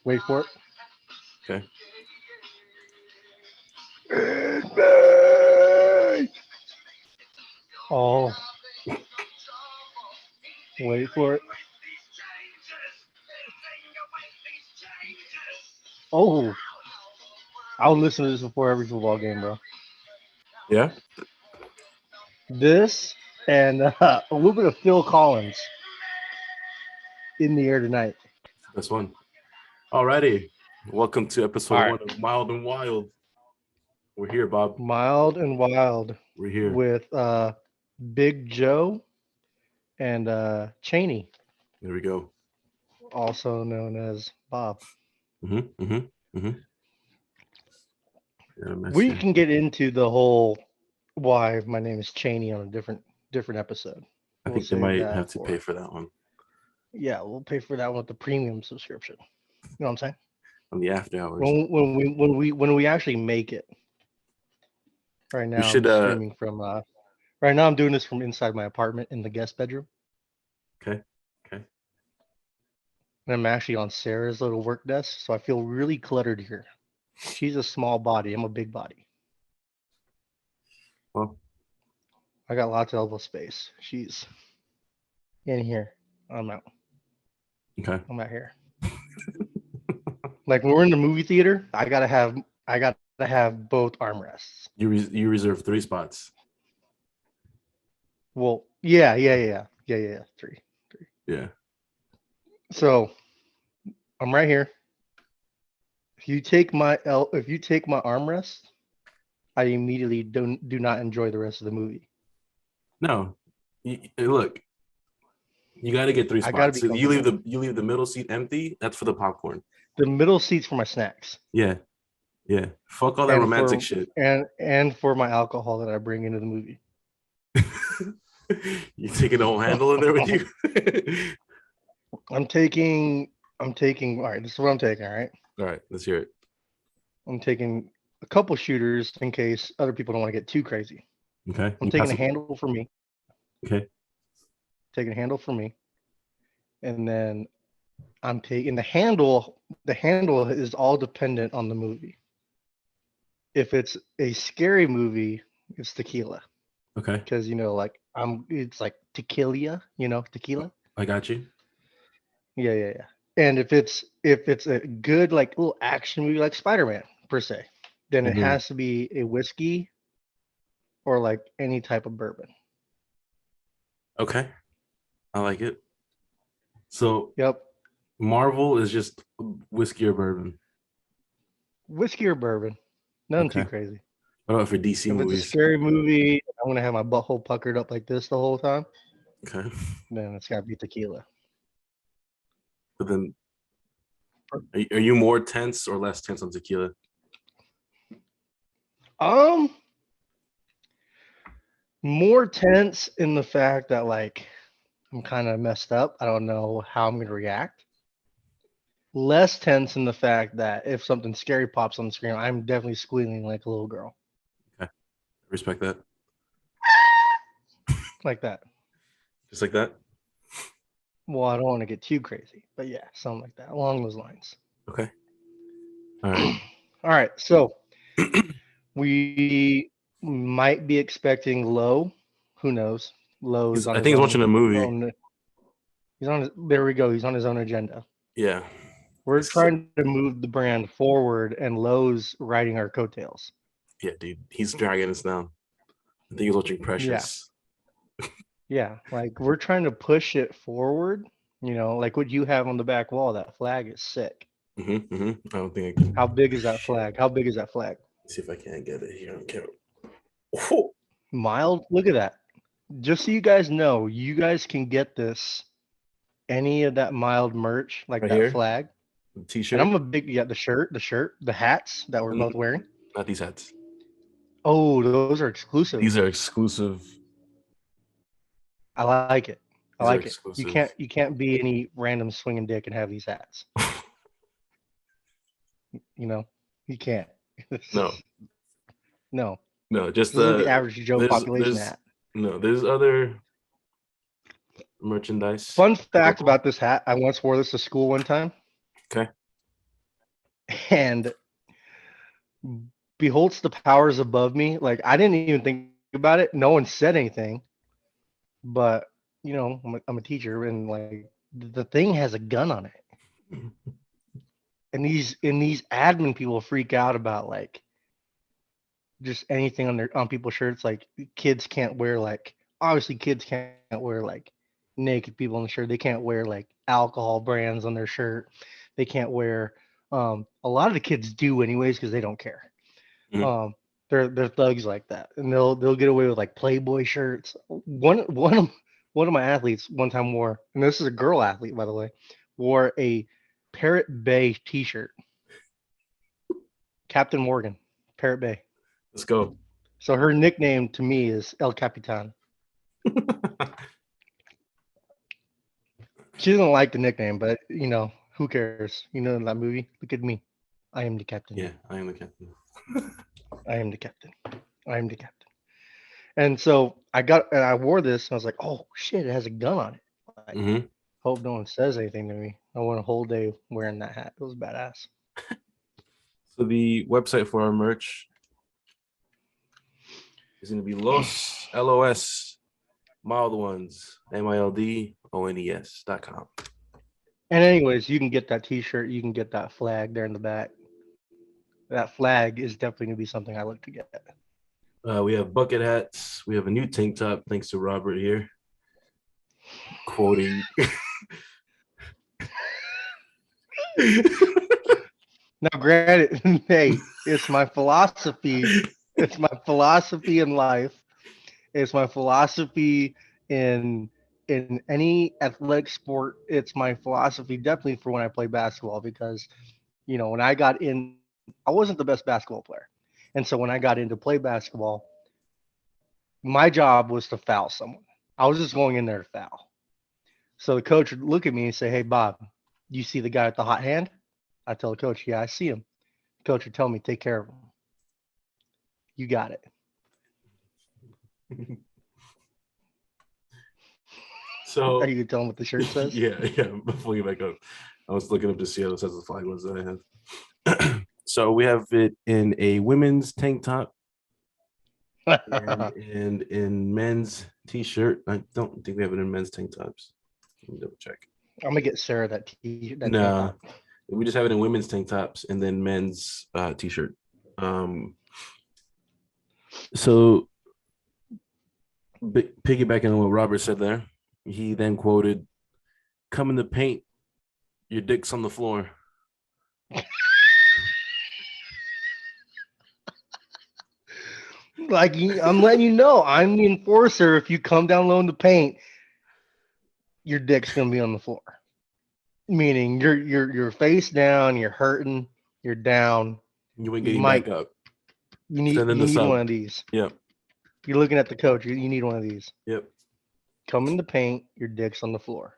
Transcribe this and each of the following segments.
Wait for Okay. it. Oh, wait for it. Oh, I'll listen to this before every football game, bro. Yeah. This and a little bit of Phil Collins in the air tonight. That's one. Alrighty. Welcome to episode All right. 1 of Mild and Wild. We're here, Bob. Mild and Wild We're here. with Big Joe and Cheney, There we go. also known as Bob. Yeah, We can get into the whole why my name is Cheney on a different episode. I think they save might that have to pay for that one Yeah, we'll pay for that one with the premium subscription. You know what I'm saying? on the after hours. When we actually make it. Right now, should, I'm streaming from. Right now, I'm doing this from inside my apartment in the guest bedroom. Okay. And I'm actually on Sarah's little work desk, so I feel really cluttered here. She's a small body. I'm a big body. Well, I got lots of elbow space. She's in here. I'm out. okay. I'm out here. Like when we're in the movie theater, I gotta have both armrests. You reserve 3 spots. Well, yeah. 3. Yeah. So I'm right here. If you take my armrest, I immediately do not enjoy the rest of the movie. No. Look. You got to get 3 I gotta spots. be So you leave the middle seat empty. That's for the popcorn. The middle seat's for my snacks. Yeah. Fuck all that romantic shit. And for my alcohol that I bring into the movie. You taking the whole handle in there with you? I'm taking. All right, this is what I'm taking. All right. All right, let's hear it. I'm taking a couple shooters in case other people don't want to get too crazy. Okay. I'm taking a handle for me. Okay. Taking a handle for me, and then I'm taking the handle. The handle is all dependent on the movie. If it's a scary movie, it's tequila. Okay. Because it's like tequila. Tequila. I got you. Yeah. And if it's a good like little action movie like Spider-Man per se, then it has to be a whiskey or like any type of bourbon. Okay. I like it. So Yep. Marvel is just whiskey or bourbon. Whiskey or bourbon. Nothing too crazy. What about for DC movies? If it's a scary movie, I'm gonna have my butthole puckered up like this the whole time. Okay. Then it's gotta be tequila. But then, are you more tense or less tense on tequila? More tense in the fact that like I'm kind of messed up. I don't know how I'm gonna react. Less tense in the fact that if something scary pops on the screen, I'm definitely squealing like a little girl. Okay, respect that. Like that. Just like that. Well, I don't want to get too crazy, but yeah, something like that, along those lines. Okay. All right. All right. So we might be expecting Lowe. Who knows? Lowe's on. I think he's watching a movie. There we go. He's on his own agenda. Yeah. We're trying to move the brand forward, and Lowe's riding our coattails. Yeah, dude. He's dragging us down. I think he's watching Precious. Yeah, like we're trying to push it forward. Like what you have on the back wall. That flag is sick. I don't think I can. How big is that flag? Let's see if I can get it here on camera. Oh. Mild. Look at that. Just so you guys know, you guys can get this. Any of that Mild merch, like right that here? Flag. T-shirt. And I'm a big the shirt, the hats that we're both wearing. Not these hats. Oh, those are exclusive. These are exclusive. I like it. I like it. You can't be any random swinging dick and have these hats. You can't. No. No. No, just This is what the average Joe population there's hat. no there's other merchandise. Fun fact available. about this hat: I once wore this to school one time, Okay. and beholds the powers above me. Like I didn't even think about it. No one said anything, but you know, I'm a teacher, and like the thing has a gun on it, and these admin people freak out about like just anything on people's shirts. Like kids can't wear like obviously kids can't wear like naked people on the shirt. They can't wear like alcohol brands on their shirt. They can't wear a lot of the kids do anyways because they don't care. Mhm. They're thugs like that, and they'll get away with like Playboy shirts. One of my athletes one time wore, and this is a girl athlete by the way, wore a Parrot Bay T-shirt. Captain Morgan, Parrot Bay. Let's go. So her nickname to me is El Capitan. She doesn't like the nickname, but you know who cares? You know in that movie, look at me, I am the captain. Yeah, I am the captain. I am the captain. I am the captain. And so I wore this and I was like, oh shit, it has a gun on it. Like, Hmm. hope no one says anything to me. I went a whole day wearing that hat. It was badass. So the website for our merch is going to be LOS Mild Ones MILDONES.com. And anyways, you can get that T-shirt. You can get that flag there in the back. That flag is definitely gonna be something I look to get. We have bucket hats. We have a new tank top, thanks to Robert here, quoting. Now, granted, hey, it's my philosophy. It's my philosophy in life. It's my philosophy in any athletic sport. It's my philosophy definitely for when I play basketball because you know when I got in, I wasn't the best basketball player, and so when I got into play basketball, my job was to foul someone. I was just going in there to foul. So the coach would look at me and say, "Hey, Bob, you see the guy with the hot hand?" I tell the coach, "Yeah, I see him." The coach would tell me, "Take care of him. You got it." So Are you gonna tell him what the shirt says? yeah. Before you back up, I was looking up to see how the says the flag was that I have. So we have it in a women's tank top and in men's t-shirt. I don't think we have it in men's tank tops. Let me double check. I'm gonna get Sarah that tank No, top. we just have it in women's tank tops and then men's t-shirt. So piggybacking on what Robert said there, he then quoted, "Come in the paint, your dick's on the floor." Like I'm letting you know, I'm the enforcer. If you come down low in the paint, your dick's gonna be on the floor. Meaning you're face down, you're hurting, you're down. You ain't You getting back might up. you Send in the need one sub. of these. Yep. You're looking at the coach. You need one of these. Yep. Come in the paint, your dick's on the floor.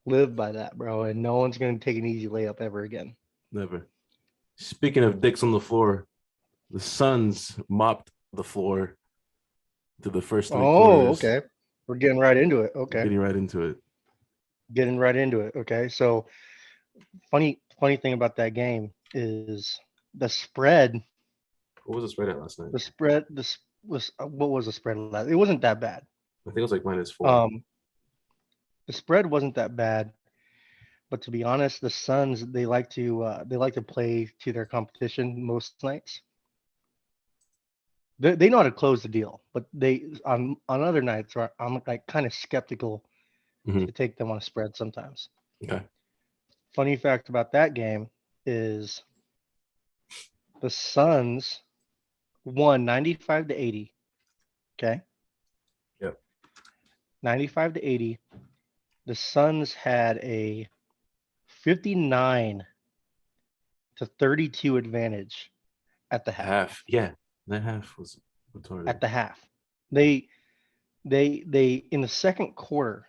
Live by that, bro, and no one's gonna take an easy layup ever again. Never. Speaking of dicks on the floor, the Suns mopped the floor to the first three Oh, quarters. okay. We're getting right into it. Okay. Getting right into it. Getting right into it. Okay. So funny thing about that game is the spread. What was the spread at last night? The spread. This was what was the spread? It wasn't that bad. I think it was like -4. The spread wasn't that bad, but to be honest, the Suns they like to play to their competition most nights. They know how to close the deal, but they on other nights I'm like kind of skeptical Mhm. to take them on a spread sometimes. Okay. Funny fact about that game is the Suns won 95 to 80. Okay. Yep. 95 to 80. The Suns had a 59 to 32 advantage at the half. Half. Yeah. That half was retarded. At the half. They in the second quarter,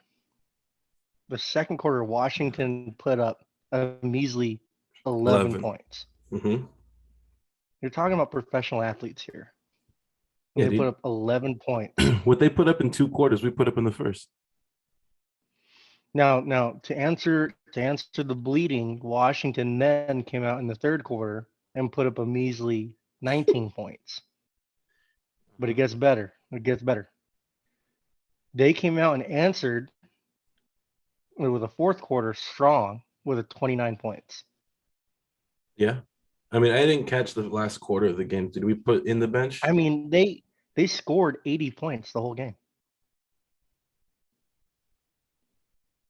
Washington put up a measly 11 points. Mm-hmm. You're talking about professional athletes here. And Yeah, they put dude. up 11 points. What they put up in 2 quarters, we put up in the first. Now to answer the bleeding, Washington then came out in the third quarter and put up a measly 19 points. But it gets better. It gets better. They came out and answered with a fourth quarter strong with a 29 points. Yeah. I mean, I didn't catch the last quarter of the game. Did we put in the bench? I mean, they scored 80 points the whole game.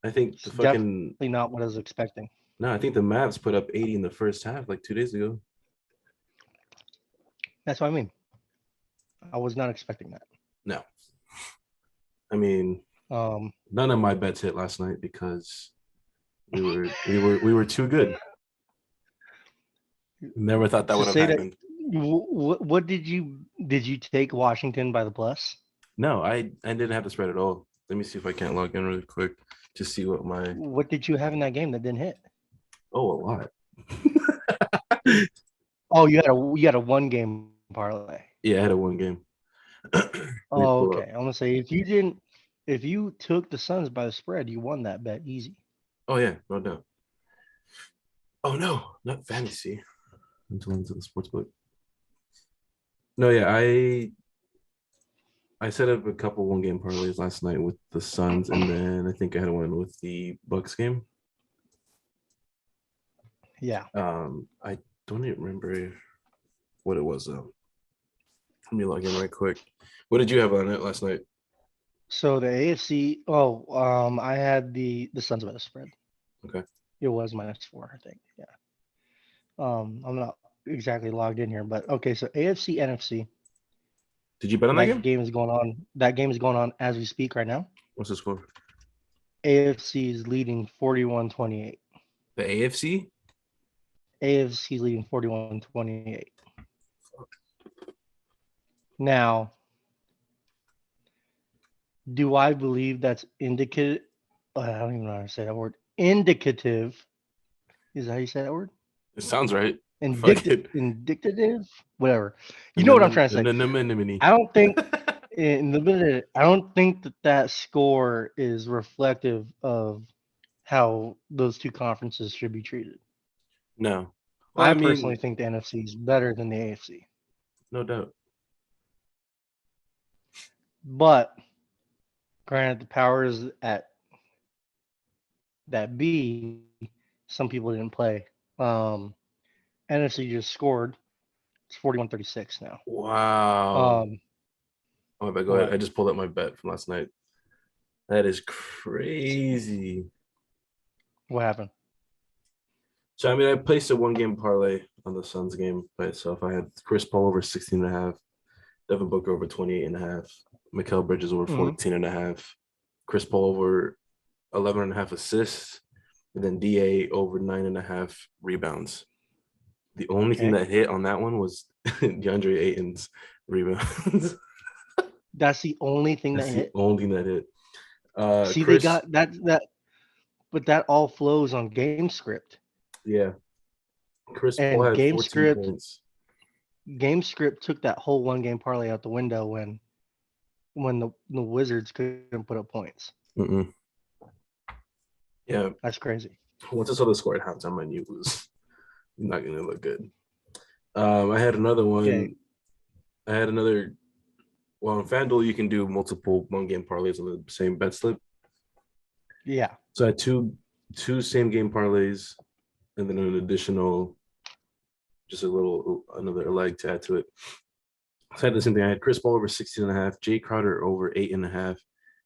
I think It's the fucking definitely not what I was expecting. no, I think the Mavs put up 80 in the first half like 2 days ago. That's what I mean. I was not expecting that. No. I mean, Um, none of my bets hit last night because we were too good. Never thought that to would have say that, happened. what did you take Washington by the plus? No, I didn't have the spread at all. Let me see if I can't log in really quick to see what my What did you have in that game that didn't hit? a lot. Oh, you had a one game parlay. Yeah, I had a one game. Let me Oh, pull up. okay. I'm gonna say if you took the Suns by the spread, you won that bet easy. Oh yeah, no doubt. Oh no, not fantasy. Until into the sports book. No, yeah, I set up a couple one game parlays last night with the Suns, and then I think I had one with the Bucks game. Yeah. I don't even remember what it was though. Let me log in right quick. What did you have on it last night? So the AFC. Oh, I had the Suns by the spread. Okay. It was -4, I think. Yeah. I'm not exactly logged in here, but okay. So AFC, NFC. Did you bet on that That game? game is going on. That game is going on as we speak right now. What's the score? AFC is leading 41-28. The AFC? AFC leading 41-28. Now, do I believe that's indicative? I don't even know how to say that word. Indicative. Is that how you say that word? It sounds right. Fuck Indicative. it. Indicative. Whatever. You know what I'm trying to say. I don't think in the minute. I don't think that score is reflective of how those two conferences should be treated. No. Well, I I personally mean, think the NFC is better than the AFC. no doubt. But granted, the powers at that B, some people didn't play. NFC just scored. It's 41-36 now. Wow. Oh, my bad. Go ahead. What? I just pulled up my bet from last night. That is crazy. What happened? So, I mean, I placed a one game parlay on the Suns game by itself. I had Chris Paul over 16 and a half, Devin Booker over 28 and a half, Mikal Bridges over Mm-hmm. 14 and a half, Chris Paul over 11 and a half assists, and then DA over 9.5 rebounds. The only thing Okay. that hit on that one was DeAndre Ayton's rebounds. That's the only thing that That's the hit. only thing that hit. See, they Chris, got that, but that all flows on game script. yeah. Chris Paul And had 14 points. game script took that whole one game parlay out the window when the Wizards couldn't put up points. Mm-mm. Yeah. That's crazy. Once I saw the score at halftime, I knew it was not going to look good. I had another one. Okay. I had another. Well, on FanDuel, you can do multiple one game parlays on the same bet slip. Yeah. So I had two same game parlays, and then an additional, just another leg to add to it. So I had the same thing. I had Chris Paul over 16 and a half, Jay Crowder over 8.5,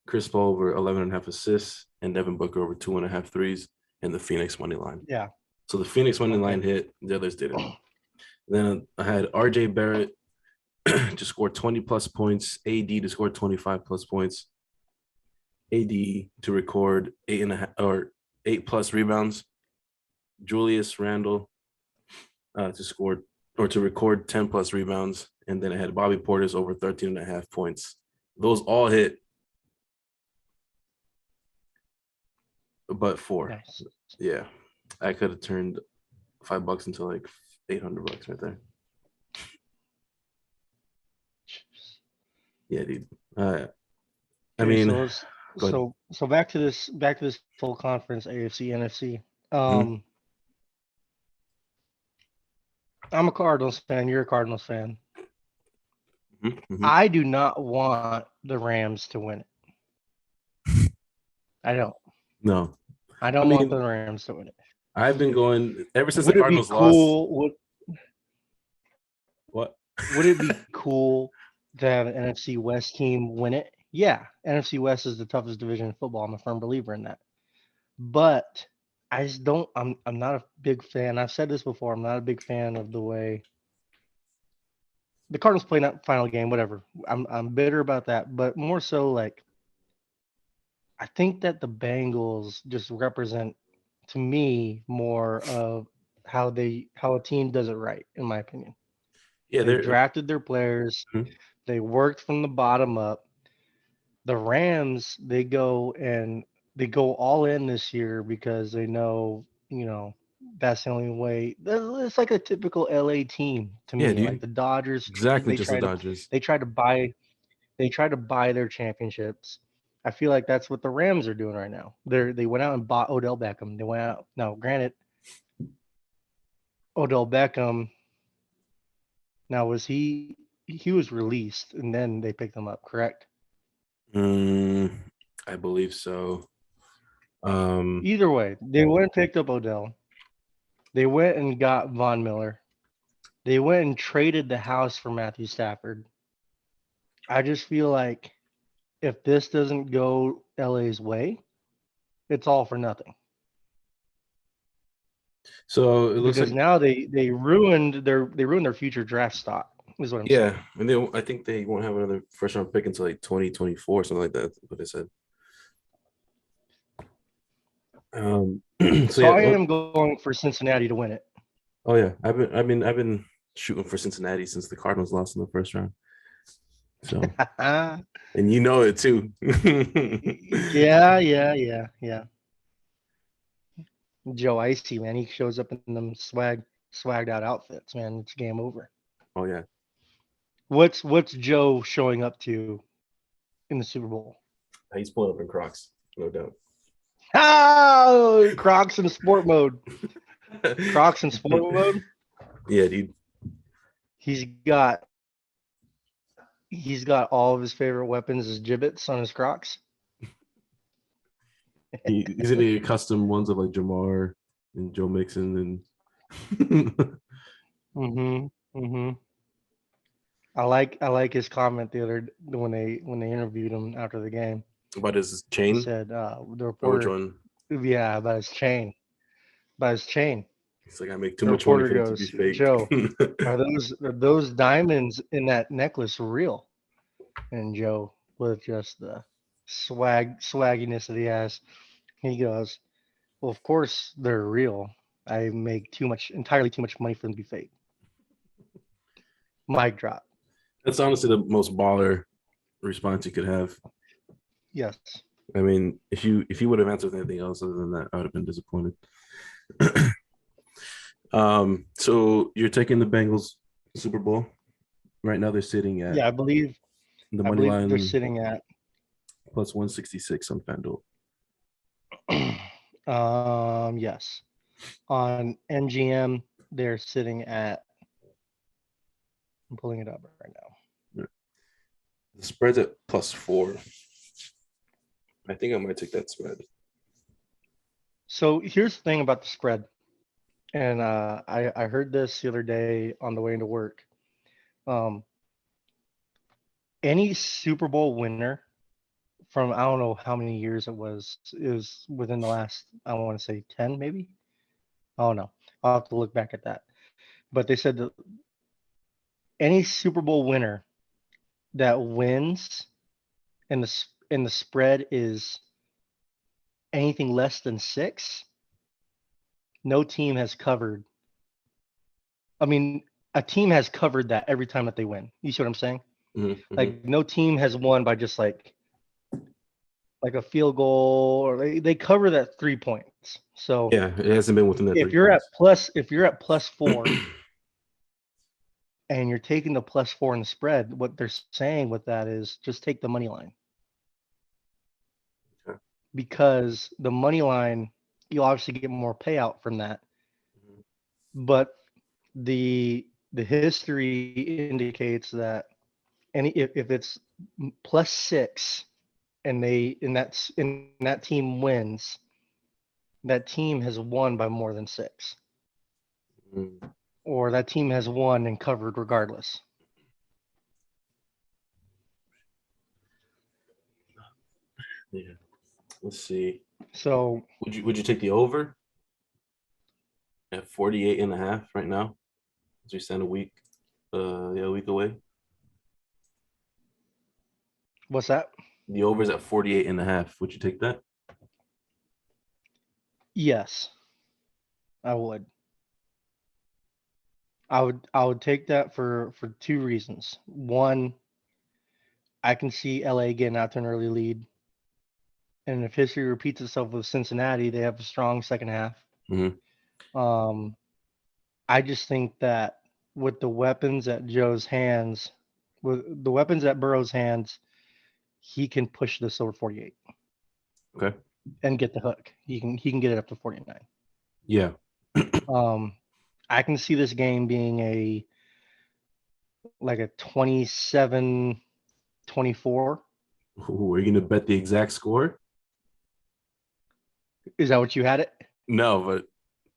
Chris Paul over 11.5 assists, and Devin Booker over 2.5 threes, and the Phoenix money line. Yeah. So the Phoenix money Okay. line hit, the others didn't. Then I had RJ Barrett to score 20 plus points, AD to score 25 plus points, AD to record 8.5 or 8 plus rebounds, Julius Randle to record 10 plus rebounds, and then I had Bobby Portis over 13.5 points. Those all hit, but 4. Nice. Yeah, I could have turned $5 into like $800 right there. Yeah, dude. I Okay, mean, so let's go ahead. so back to this full conference AFC NFC. Mhm, I'm a Cardinals fan. You're a Cardinals fan. mhm. I do not want the Rams to win it. I don't. No, I I don't want the mean, Rams to win it. I've been going ever since the Would it be Cardinals lost. cool? What? Would it be cool to have an NFC West team win it? Yeah, NFC West is the toughest division in football. I'm a firm believer in that. But I just don't. I'm not a big fan. I've said this before. I'm not a big fan of the way the Cardinals play that final game. Whatever. I'm bitter about that. But more so, like I think that the Bengals just represent to me more of how a team does it right, in my opinion. Yeah, They they're drafted their players. mhm. They worked from the bottom up. The Rams, they go all in this year because they know, that's the only way. It's like a typical LA team to Yeah, me. Like dude. the Dodgers, Exactly, they just the try to Dodgers. they try to buy they try to buy their championships. I feel like that's what the Rams are doing right now. They went out and bought Odell Beckham. They went out. Now, granted, Odell Beckham. Now was he was released and then they picked him up, correct? Mm, I believe so. Um, Either way, they went and picked up Odell. They went and got Von Miller. They went and traded the house for Matthew Stafford. I just feel like if this doesn't go LA's way, it's all for nothing. so it looks Because like now they ruined their future draft stock, is what I'm saying. yeah, and then I think they won't have another first round pick until like 2024, something like that. What they said. So So yeah, I am going for Cincinnati to win it. oh yeah, I've been shooting for Cincinnati since the Cardinals lost in the first round. So and you know it too. Yeah, yeah, yeah, yeah. Joe Icy, man, he shows up in them swagged out outfits, man. It's game over. Oh yeah, What's Joe showing up to in the Super Bowl? he's pulling up in Crocs, no doubt. Oh, Crocs in sport mode. Crocs in sport mode. Yeah, dude. He's got he's got all of his favorite weapons as gibbets on his Crocs. He's in the custom ones of like Jamar and Joe Mixon and Mm-hmm. Mm-hmm. I like his comment the other when they interviewed him after the game. about his He chain. said the Or which reporter, one? yeah, about his chain, about his chain. He's like, I make too The much money reporter for it to be goes, fake. Joe, are those diamonds in that necklace real? And Joe, with just the swagginess that he has, he goes, well, of course they're real. I make entirely too much money for them to be fake. Mic drop. That's honestly the most baller response you could have. Yes. I mean, if you would have answered anything else other than that, I would have been disappointed. So you're taking the Bengals Super Bowl. Right now they're sitting at Yeah, I believe the I money believe they're line sitting at plus 166 on FanDuel. yes. On NGM, they're sitting at I'm pulling it up right now. The spread's at +4. I think I might take that spread. So here's the thing about the spread. And I heard this the other day on the way into work. Um, any Super Bowl winner from I don't know how many years it was is within the last I want to say 10 maybe. I don't know. I'll have to look back at that. But they said that any Super Bowl winner that wins and the spread is anything less than 6, no team has covered. I mean, a team has covered that every time that they win. You see what I'm saying? Mm-hmm, mm-hmm. Like no team has won by just like a field goal or they cover that 3 points. So Yeah, it hasn't been within that if 3 you're at points. plus if you're at plus 4 and you're taking the +4 in the spread, what they're saying with that is just take the money line. Okay. Because the money line, you'll obviously get more payout from that. But the history indicates that if it's +6 and that team wins, that team has won by more than 6. Mm. Or that team has won and covered regardless. Yeah. Let's see. So Would you take the over at 48.5 right now? As we stand a week away. what's that? The over is at 48.5. Would you take that? Yes, I would. I would take that for 2 reasons. One, I can see LA getting out to an early lead. And if history repeats itself with Cincinnati, they have a strong second half. Mhm. I just think that with the weapons at Joe's hands, with the weapons at Burrow's hands, he can push this over 48 Okay. and get the hook. He can get it up to 49. Yeah. I can see this game being a 27-24. Ooh, are you gonna bet the exact score? Is that what you had it? No, but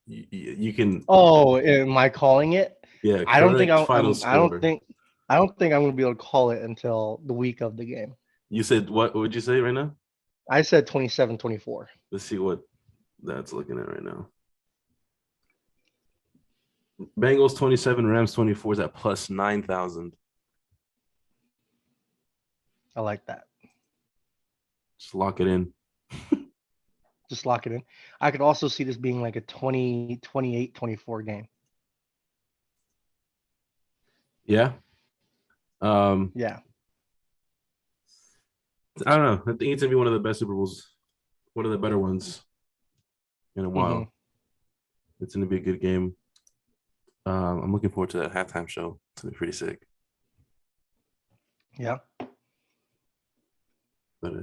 you can. Oh, am I calling it? Yeah, I don't think correct final I don't score. think I'm gonna be able to call it until the week of the game. You said what? What would you say right now? I said 27-24. Let's see what that's looking at right now. Bengals 27, Rams 24 is at +9,000. I like that. Just lock it in. Just lock it in. I could also see this being like a 28-24 game. Yeah. Yeah. I don't know. I think it's gonna be one of the best Super Bowls, one of the better ones in a while. Mm-hmm. It's gonna be a good game. I'm looking forward to that halftime show. It's gonna be pretty sick. Yeah. But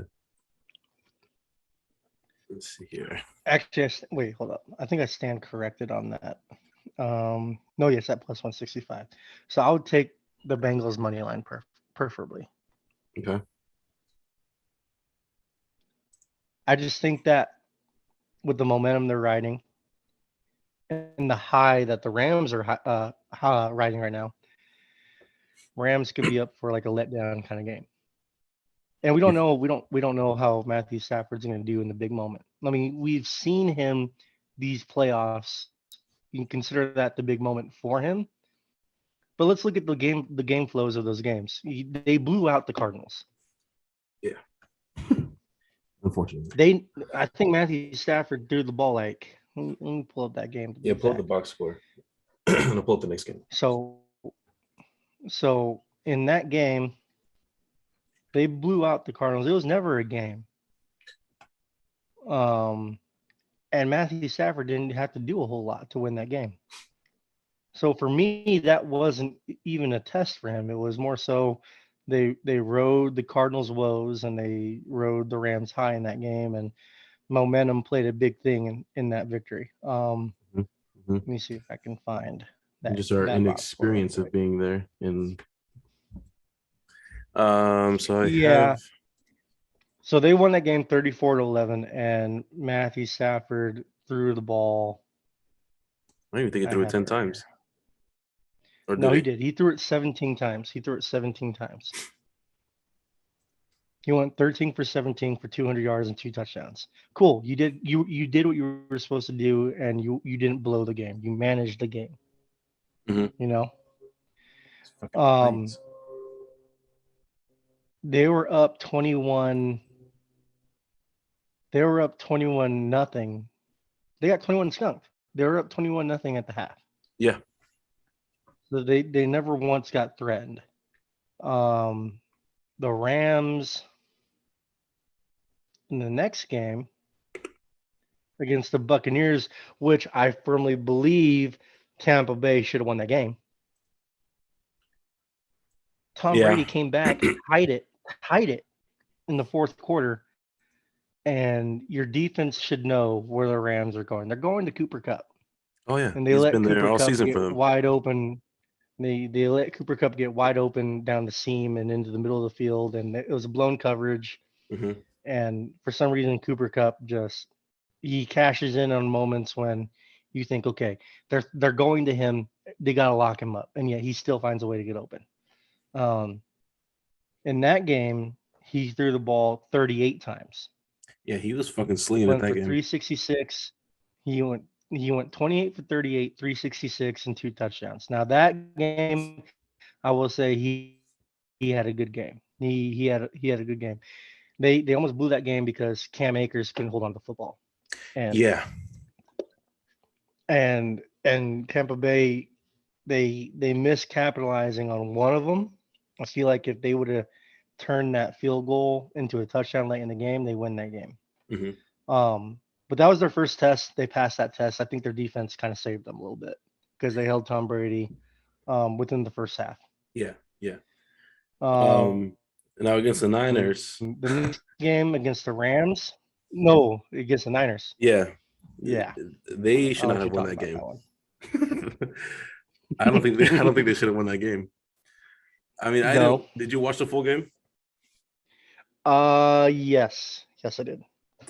let's see here. Actually, wait, hold up. I think I stand corrected on that. No, yes, at +165. So I would take the Bengals money line preferably. Okay. I just think that with the momentum they're riding and the high that the Rams are riding right now, Rams could be up for like a letdown kind of game. And we don't know how Matthew Stafford's going to do in the big moment. I mean, we've seen him these playoffs. You can consider that the big moment for him. But let's look at the game flows of those games. They blew out the Cardinals. Yeah. Unfortunately. I think Matthew Stafford threw the ball like. Let me pull up that game. Yeah, pull up the box score. I'll pull up the next game. So in that game, they blew out the Cardinals. It was never a game. And Matthew Stafford didn't have to do a whole lot to win that game. So for me, that wasn't even a test for him. It was more so they rode the Cardinals' woes and they rode the Rams high in that game, and momentum played a big thing in that victory. Let me see if I can find that. Just our inexperience of being there. So So they won that game 34-11, and Matthew Stafford threw the ball. I don't even think he threw it 10 times. No, he did. He threw it 17 times. He went 13 for 17 for 200 yards and 2 touchdowns. Cool. You did what you were supposed to do, and you didn't blow the game. You managed the game. Mm-hmm. You know. They were up 21. They were up 21-0. They got 21 skunked. They were up 21-0 at the half. Yeah. So they never once got threatened. The Rams in the next game against the Buccaneers, which I firmly believe Tampa Bay should have won that game. Tom Brady came back, hide it in the fourth quarter, and your defense should know where the Rams are going. They're going to Cooper Cup, Oh yeah, and they he's let been there Cooper all Cup season get for them. wide open. They let Cooper Cup get wide open down the seam and into the middle of the field, and it was a blown coverage. hmm And for some reason, Cooper Cup just he cashes in on moments when you think, okay, they're going to him, they gotta lock him up, and yet he still finds a way to get open. Um, in that game, he threw the ball 38 times, Yeah, he was fucking slinging at went that for game. 366. He went 28 for 38, 366, and 2 touchdowns. Now that game, I will say he had a good game. He had a good game. They almost blew that game because Cam Akers couldn't hold on to the football, and Yeah, and Tampa Bay they missed capitalizing on one of them. I feel like if they would have turned that field goal into a touchdown late in the game, they win that game. hmm But that was their first test. They passed that test. I think their defense kind of saved them a little bit because they held Tom Brady within the first half. yeah, yeah. Um, Now against the Niners, the next game against the Rams, no, against the Niners. yeah, Yeah, they should I'll not let you have won talk that about game. that one. I don't think they should have won that game. I mean, I didn't. No. Did you watch the full game? Yes, I did.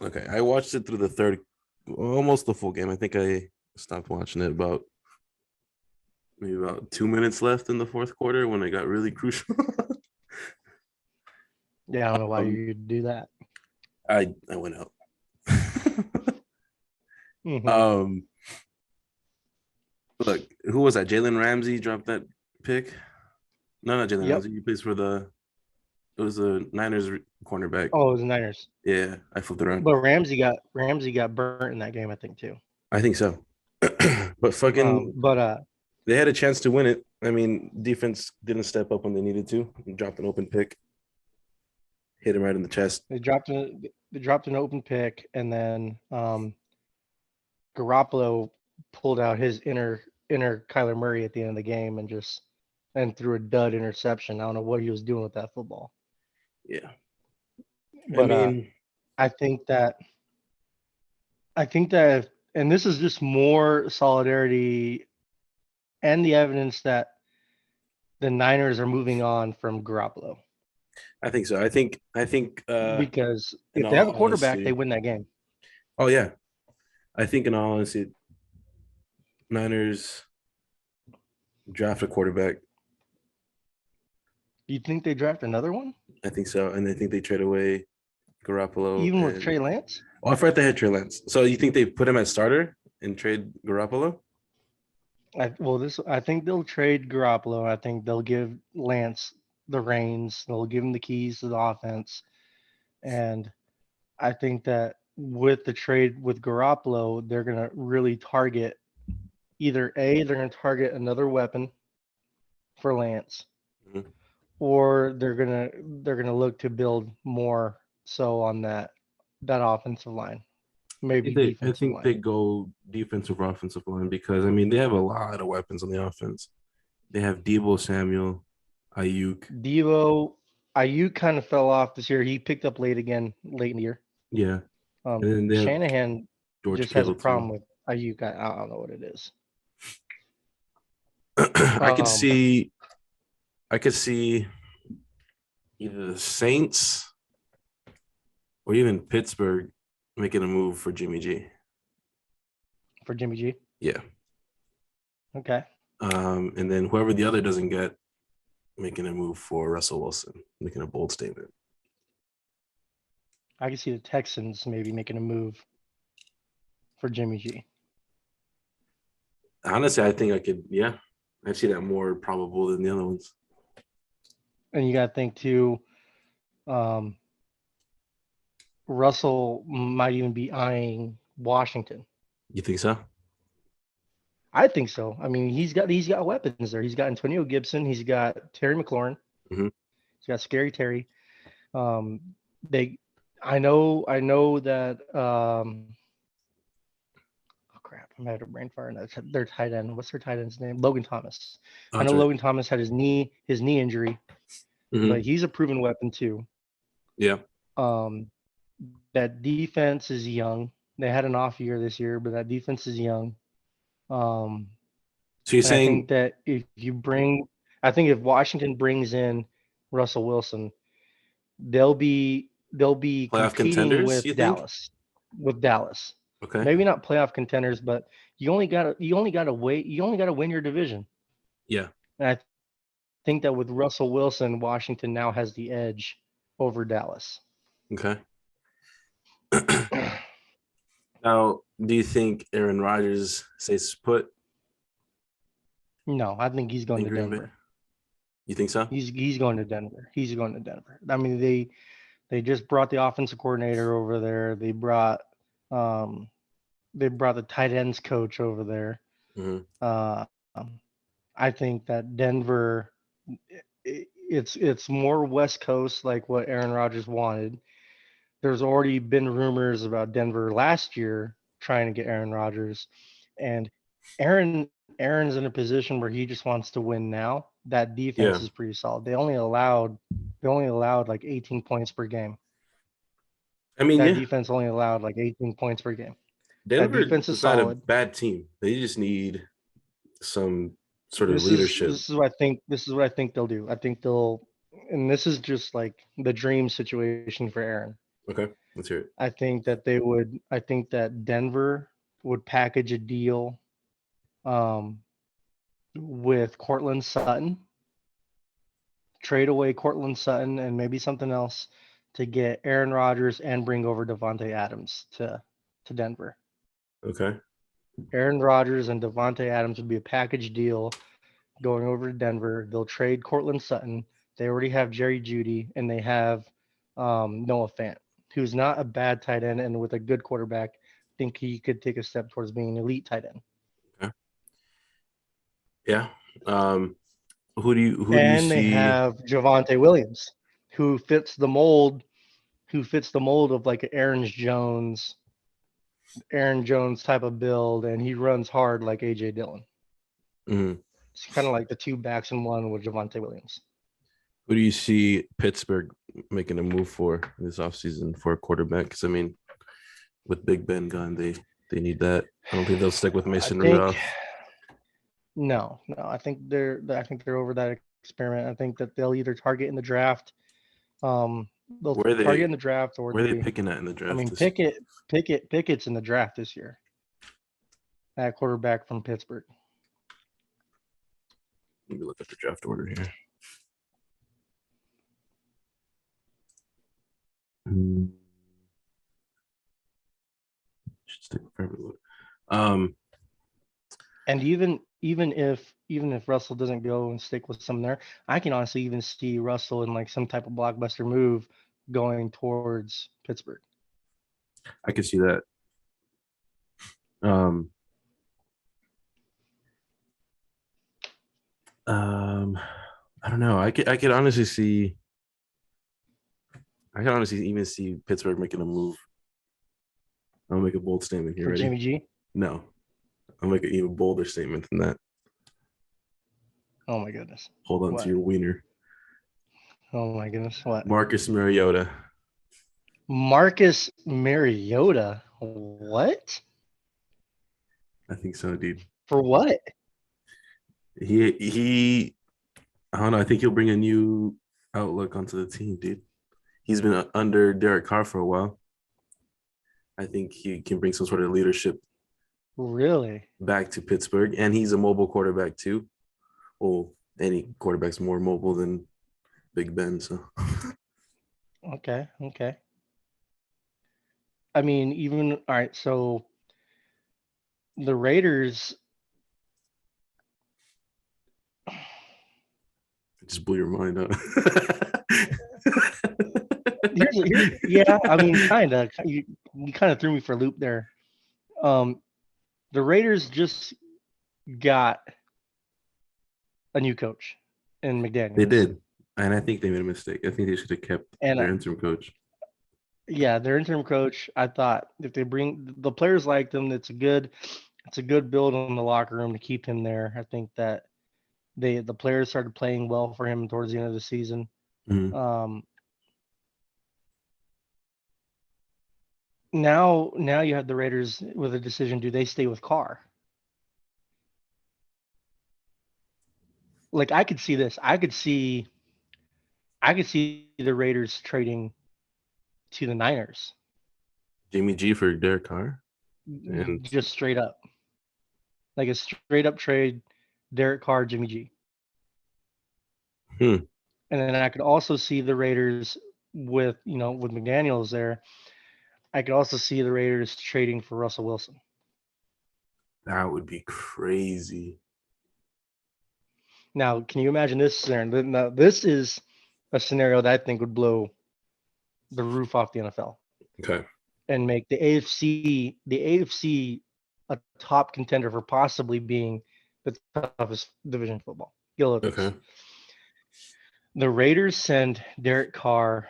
Okay, I watched it through the third, almost the full game. I think I stopped watching it about maybe about 2 minutes left in the fourth quarter when it got really crucial. Yeah, I don't know why um, you do that. I went out. Mm-hmm. Look, who was that? Jalen Ramsey dropped that pick. No, not Jalen Yep. Ramsey. He plays for the. It was the Niners cornerback. Oh, it was the Niners. Yeah, I flipped it around. But Ramsey got burnt in that game, I think too. I think so. But fucking, But they had a chance to win it. I mean, defense didn't step up when they needed to. Dropped an open pick, hit him right in the chest. they dropped an open pick, and then Garoppolo pulled out his inner Kyler Murray at the end of the game and threw a dud interception. I don't know what he was doing with that football. Yeah, But I think that and this is just more solidarity and the evidence that the Niners are moving on from Garoppolo. I think so. I think. Because In if they have a all quarterback, they honesty, win that game. oh yeah, I think in all honesty, Niners draft a quarterback. Do you think they draft another one? I think so, and I think they trade away Garoppolo. Even with And Trey Lance? oh, I forgot they had Trey Lance. So you think they put him as starter and trade Garoppolo? I think they'll trade Garoppolo. I think they'll give Lance the reins. They'll give him the keys to the offense. And I think that with the trade with Garoppolo, they're gonna really target they're gonna target another weapon for Lance, Mhm. or they're gonna look to build more so on that offensive line, maybe I defensive think they line. go defensive or offensive line because I mean they have a lot of weapons on the offense. They have Debo Samuel, Ayuk. Devo, Ayuk kind of fell off this year. He picked up late in the year. Yeah. And then they have Shanahan George just has a Kittle problem too. with Ayuk. I don't know what it is. I could Um, see either the Saints or even Pittsburgh making a move for Jimmy G. for Jimmy G. Yeah. Okay. And then whoever the other doesn't get, making a move for Russell Wilson, making a bold statement. I can see the Texans maybe making a move for Jimmy G. Honestly, I think I see that more probable than the other ones. And you got to think too, Russell might even be eyeing Washington. You think so? I think so. I mean, he's got weapons there. He's got Antonio Gibson. He's got Terry McLaurin. Mhm. He's got Scary Terry. I know that. crap. I'm having a brain fart. That's their tight end. What's their tight end's name? Logan Thomas. Oh, I know that's right. Logan Thomas had his knee injury, but he's a proven weapon too. Yeah. That defense is young. They had an off year this year, but that defense is young. So you're I think saying that if Washington brings in Russell Wilson, they'll be playoff competing contenders, you think? With Dallas. Okay. Maybe not playoff contenders, but you only gotta win your division. Yeah. And I think that with Russell Wilson, Washington now has the edge over Dallas. Okay. Now, do you think Aaron Rodgers stays put No, I think he's going in to Green Bay? Denver. You think so? He's going to Denver. He's going to Denver. I mean, they just brought the offensive coordinator over there. They brought the tight ends coach over there. I think that Denver, it's more West Coast, like what Aaron Rodgers wanted. There's already been rumors about Denver last year trying to get Aaron Rodgers, and Aaron's in a position where he just wants to win now. That defense is pretty solid. They only allowed like 18 points per game. I mean, that defense only allowed like 18 points per game. Denver that defense is not solid. a bad team. They just need some sort of leadership. This is what I think they'll do. I think and this is just like the dream situation for Aaron. Okay, let's hear it. I think that Denver would package a deal with Courtland Sutton, trade away Courtland Sutton and maybe something else to get Aaron Rodgers and bring over Davante Adams to Denver. Okay. Aaron Rodgers and Davante Adams would be a package deal going over to Denver. They'll trade Courtland Sutton. They already have Jerry Jeudy, and they have Noah Fant, who's not a bad tight end, and with a good quarterback, I think he could take a step towards being an elite tight end. Okay. Yeah. Who do you see? And they have Javonte Williams, who fits the mold of like an Aaron Jones type of build, and he runs hard like AJ Dillon. Mm-hmm. It's kind of like the two backs in one with Javonte Williams. Who do you see Pittsburgh making a move for this offseason for a quarterback? Because I mean, with Big Ben gone, they need that. I don't think they'll stick with Mason Rudolph. No. I think they're over that experiment. I think that they'll either target in the draft. They'll target in the draft, or where are they picking at in the draft? I mean, Pickett's in the draft this year. That quarterback from Pittsburgh. Let me look at the draft order here. Should take forever to look. And even if Russell doesn't go and stick with some there, I can honestly even see Russell in like some type of blockbuster move going towards Pittsburgh. I can see that. I don't know. I could honestly see. I can honestly even see Pittsburgh making a move. I'll make a bold statement here. For Ready? Jimmy G? No. I'll make an even bolder statement than that. Oh my goodness. Hold on to your wiener. Oh my goodness. What? Marcus Mariota. Marcus Mariota? What? I think so, dude. For what? He I don't know. I think he'll bring a new outlook onto the team, dude. He's been under Derek Carr for a while. I think he can bring some sort of leadership. Really? Back to Pittsburgh, and he's a mobile quarterback too. Well, any quarterback's more mobile than Big Ben, so. Okay. I mean, all right, so the Raiders. It just blew your mind out. Yeah, I mean, kind of. You kind of threw me for a loop there. The Raiders just got a new coach in McDaniels. They did, and I think they made a mistake. I think they should have kept their interim coach. Yeah, their interim coach. I thought if they bring the players like them, it's a good it's a good build in the locker room to keep him there. I think that the players started playing well for him towards the end of the season. Mhm. Now you have the Raiders with a decision: do they stay with Carr? Like I could see this. I could see the Raiders trading to the Niners. Jimmy G for Derek Carr. And Just straight up. Like a straight up trade, Derek Carr, Jimmy G. Hmm. And then I could also see the Raiders with McDaniels there. I could also see the Raiders trading for Russell Wilson. That would be crazy. Now, can you imagine this scenario? Now, this is a scenario that I think would blow the roof off the NFL Okay. and make the AFC a top contender for possibly being the toughest division in football. You'll look at this. Okay. The Raiders send Derek Carr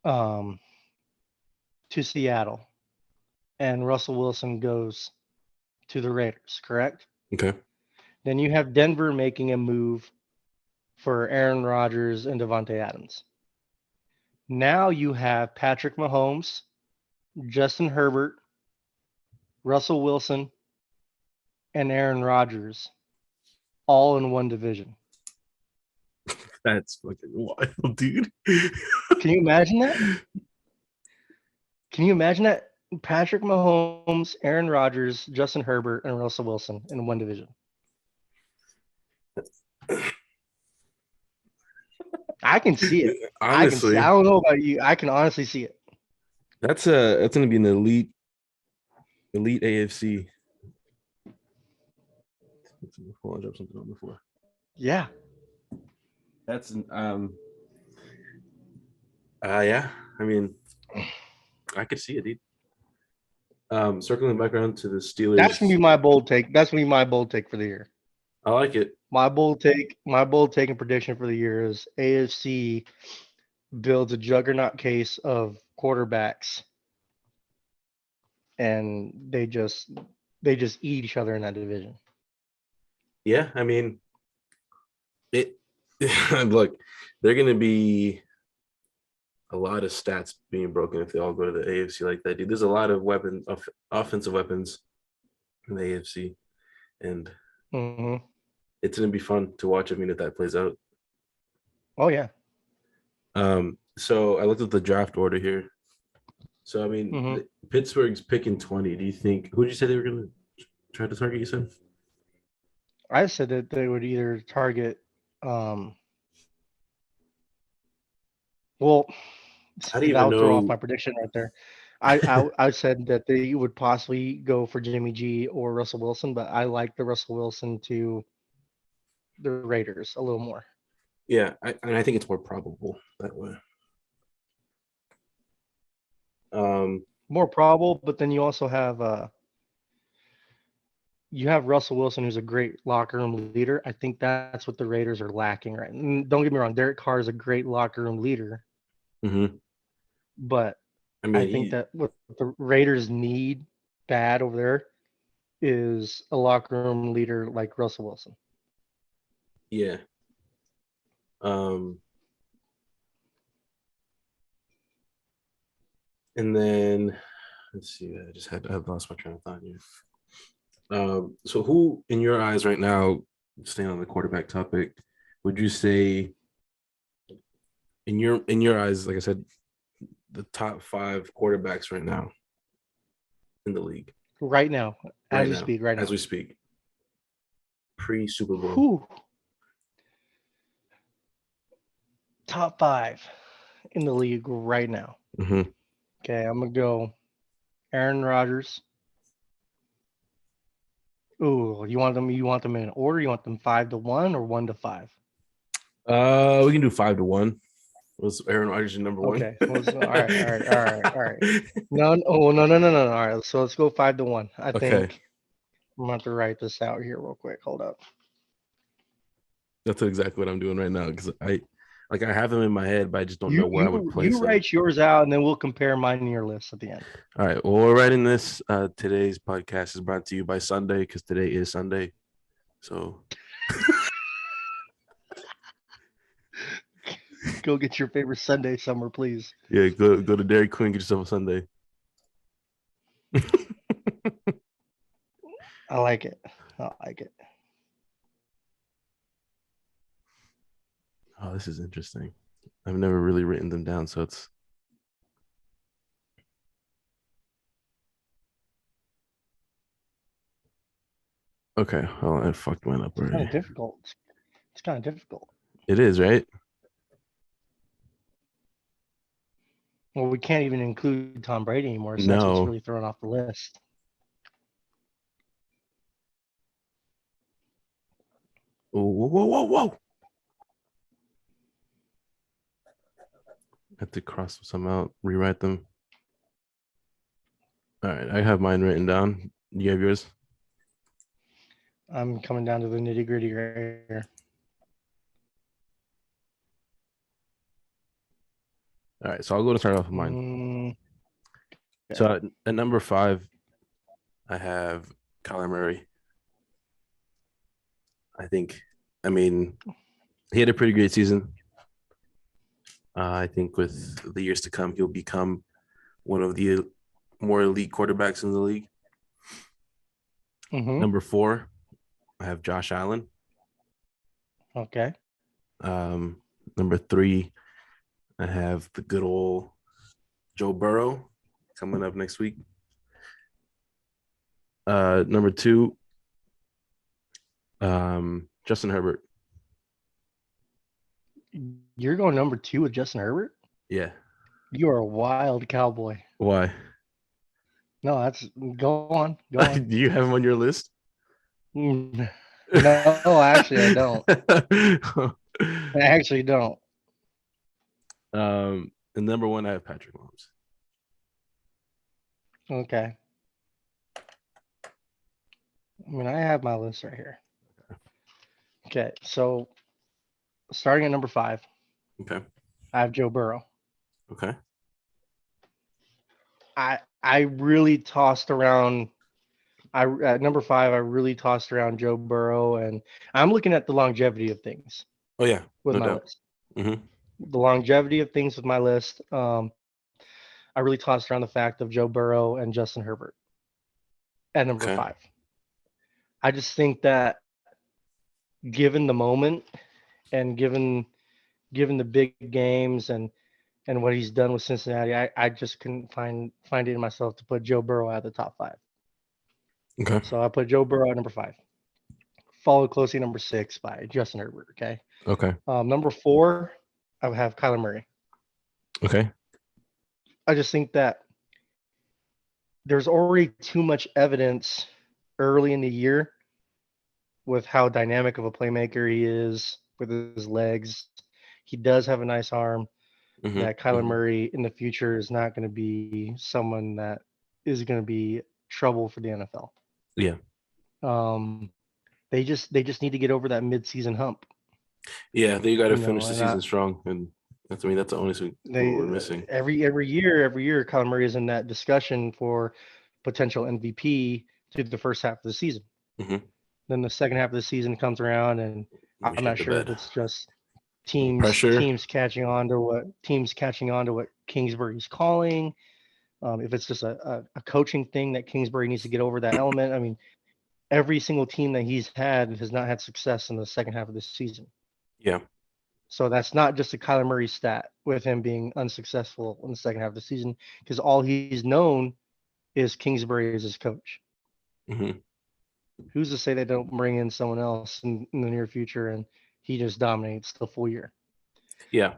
to Seattle, and Russell Wilson goes to the Raiders, correct? Okay. Then you have Denver making a move for Aaron Rodgers and Devontae Adams. Now you have Patrick Mahomes, Justin Herbert, Russell Wilson, and Aaron Rodgers all in one division. That's fucking wild, dude. Can you imagine that? Can you imagine that? Patrick Mahomes, Aaron Rodgers, Justin Herbert, and Russell Wilson in one division. I can see it. Honestly, I don't know about you. I can honestly see it. that's gonna be an elite AFC. Hold on, drop something on the floor. Yeah. That's yeah. I mean, I could see it, dude. Circling back around to the Steelers. That's gonna be my bold take. That's gonna be my bold take for the year. I like it. My bold take and prediction for the year is AFC builds a juggernaut case of quarterbacks, and they just eat each other in that division. Yeah, I mean, it. Look, they're going to be a lot of stats being broken if they all go to the AFC like that, dude. There's a lot of offensive weapons in the AFC, and it's going to be fun to watch. I mean, if that plays out. Oh yeah. So I looked at the draft order here. So I mean, Pittsburgh's picking 20. Do you think who did you say they were going to try to target? You said. I said that they would either target. Well, I didn't even that'll throw off know. my prediction right there. I said that they would possibly go for Jimmy G or Russell Wilson, but I like the Russell Wilson to the Raiders a little more. Yeah, I think it's more probable that way. More probable, but then you also have Russell Wilson, who's a great locker room leader. I think that's what the Raiders are lacking right now. Don't get me wrong, Derek Carr is a great locker room leader. But I think that what the Raiders need bad over there is a locker room leader like Russell Wilson. Yeah. And then let's see. I've lost my train of thought here. So who in your eyes right now, staying on the quarterback topic, would you say in your eyes, like I said, the top 5 quarterbacks right now in the league? Right now, as we speak. Pre-Super Bowl. Whew. Top 5 in the league right now. Okay, I'm gonna go Aaron Rodgers. Ooh, you want them in order? You want them 5-1 or 1-5? We can do 5-1. Was Aaron Rodgers number 1? Okay. All right. No. All right, so let's go 5-1. I think I'm gonna have to write this out here real quick. Hold up. That's exactly what I'm doing right now because Like I have them in my head, but I just don't know where I would place You them. write yours out, and then we'll compare mine and your list at the end. All right. Well, we're writing this. Today's podcast is brought to you by Sunday because today is Sunday. So Go get your favorite Sunday somewhere, please. yeah, go to Dairy Queen, get yourself a Sunday. I like it. I like it. Oh, this is interesting. I've never really written them down, so it's okay. Oh, I fucked mine up It's kind already. of difficult. It's kind of difficult. It is, right? Well, we can't even include Tom Brady anymore, so that's what's No. really thrown off the list. Whoa, whoa, whoa, whoa. I have to cross some out, rewrite them. All right, I have mine written down. You have yours? I'm coming down to the nitty gritty right here. All right, so I'll go to start off with mine. Yeah. So at number 5, I have Kyler Murray. I mean, he had a pretty great season. I think with the years to come, he'll become one of the more elite quarterbacks in the league. Mm-hmm. Number 4, I have Josh Allen. Okay. Number 3, I have the good old Joe Burrow coming up next week. Number 2, Justin Herbert. You're going number 2 with Justin Herbert? Yeah. You are a wild cowboy. Why? No, that's go on. Go on. Do you have him on your list? No, actually, I don't. I actually don't. And number 1, I have Patrick Mahomes. Okay. I mean, I have my list right here. Okay, so starting at number 5, Okay. I have Joe Burrow. Okay. I really tossed around. At number 5, I really tossed around Joe Burrow, and I'm looking at the longevity of things. Oh yeah, with no my doubt. list. Mm-hmm. The longevity of things with my list. I really tossed around the fact of Joe Burrow and Justin Herbert at number 5. I just think that given the moment and given the big games and what he's done with Cincinnati, I just couldn't find it in myself to put Joe Burrow at the top 5. Okay. So I put Joe Burrow at number 5, followed closely number 6 by Justin Herbert. Okay. Okay. Number 4, I would have Kyler Murray. Okay. I just think that there's already too much evidence early in the year with how dynamic of a playmaker he is with his legs. He does have a nice arm. Mm-hmm. That Kyler Murray in the future is not going to be someone that is going to be trouble for the NFL. Yeah. They just need to get over that midseason hump. Yeah, they got to finish the season strong, and that's the only thing we're missing. Every year, Kyler Murray is in that discussion for potential MVP through the first half of the season. Mm-hmm. Then the second half of the season comes around, and I'm not sure if it's just teams catching on to what Kingsbury's calling. If it's just a coaching thing that Kingsbury needs to get over that element. I mean, every single team that he's had has not had success in the second half of this season. Yeah. So that's not just a Kyler Murray stat with him being unsuccessful in the second half of the season, because all he's known is Kingsbury as his coach. Mm-hmm. Who's to say they don't bring in someone else in the near future and he just dominates the full year? Yeah.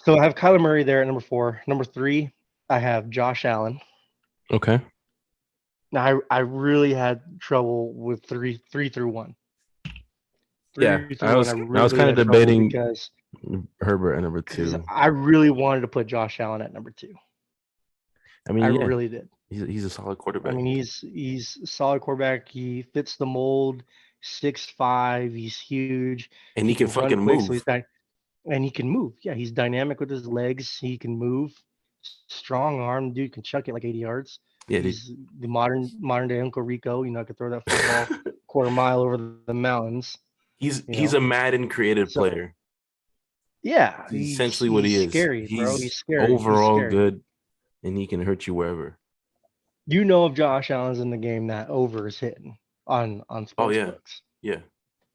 So I have Kyler Murray there at number 4. Number 3, I have Josh Allen. Okay. Now I really had trouble with 3 through 1. I was kind of debating because Herbert at number 2. I really wanted to put Josh Allen at number 2. I mean, I really did. He's a solid quarterback. I mean, he's a solid quarterback. He fits the mold. 6'5". He's huge, and he can fucking move. and he can move. Yeah, he's dynamic with his legs. He can move. Strong arm, dude can chuck it like 80 yards. Yeah, dude. He's the modern day Uncle Rico. Could throw that football quarter mile over the mountains. He's a Madden creative So player. yeah, He's essentially what he's he is. scary, bro. He's He's scary. He's overall scary. good, and he can hurt you wherever. If Josh Allen's in the game, that over is hitting on Oh sports yeah, books. yeah,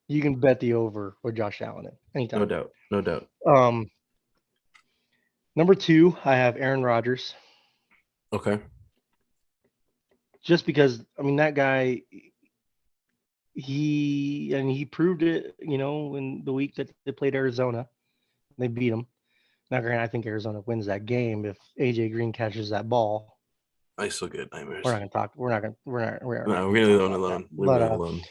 You can bet the over with Josh Allen in no anytime. doubt, no doubt. Number 2, I have Aaron Rodgers. Okay. Just because that guy, he proved it, in the week that they played Arizona. They beat him. Now, granted, I think Arizona wins that game if AJ Green catches that ball. I still get nightmares. We're not gonna talk. We're not gonna. We're gonna leave that one alone. Leave that alone.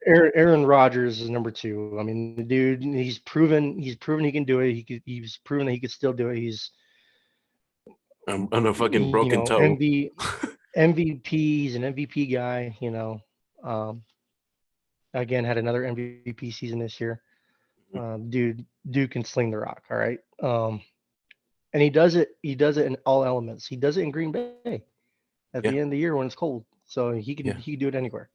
Aaron Rodgers is number 2. I mean, the dude, he's proven he can do it. He's proven that he could still do it. He's on a fucking broken toe. MVP. He's an MVP guy. Again, had another MVP season this year. Dude can sling the rock. All right. And he does it in all elements. He does it in Green Bay at the end of the year when it's cold. So he can do it anywhere.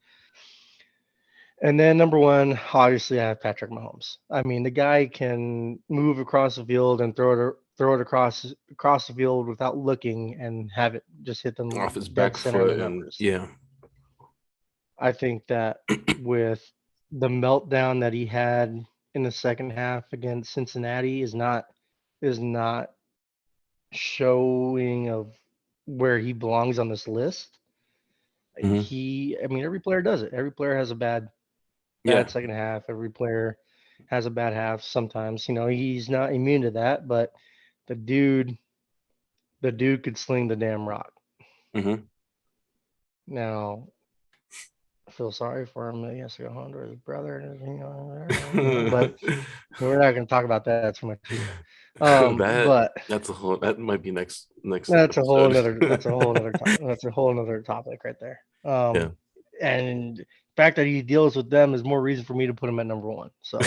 And then number 1, obviously I have Patrick Mahomes. I mean, the guy can move across the field and throw it across the field without looking and have it just hit them off his dead back center foot in the numbers. Yeah. I think that with the meltdown that he had in the second half against Cincinnati is not showing of where he belongs on this list. Mm-hmm. Every player does it. Every player has a bad second half. Every player has a bad half sometimes. He's not immune to that, but the dude could sling the damn rock. Mm-hmm. Now, I feel sorry for him that he has to go home to his brother, but we're not going to talk about that too much either. That might be next. That's a whole other topic right there. And the fact that he deals with them is more reason for me to put him at number 1. So, all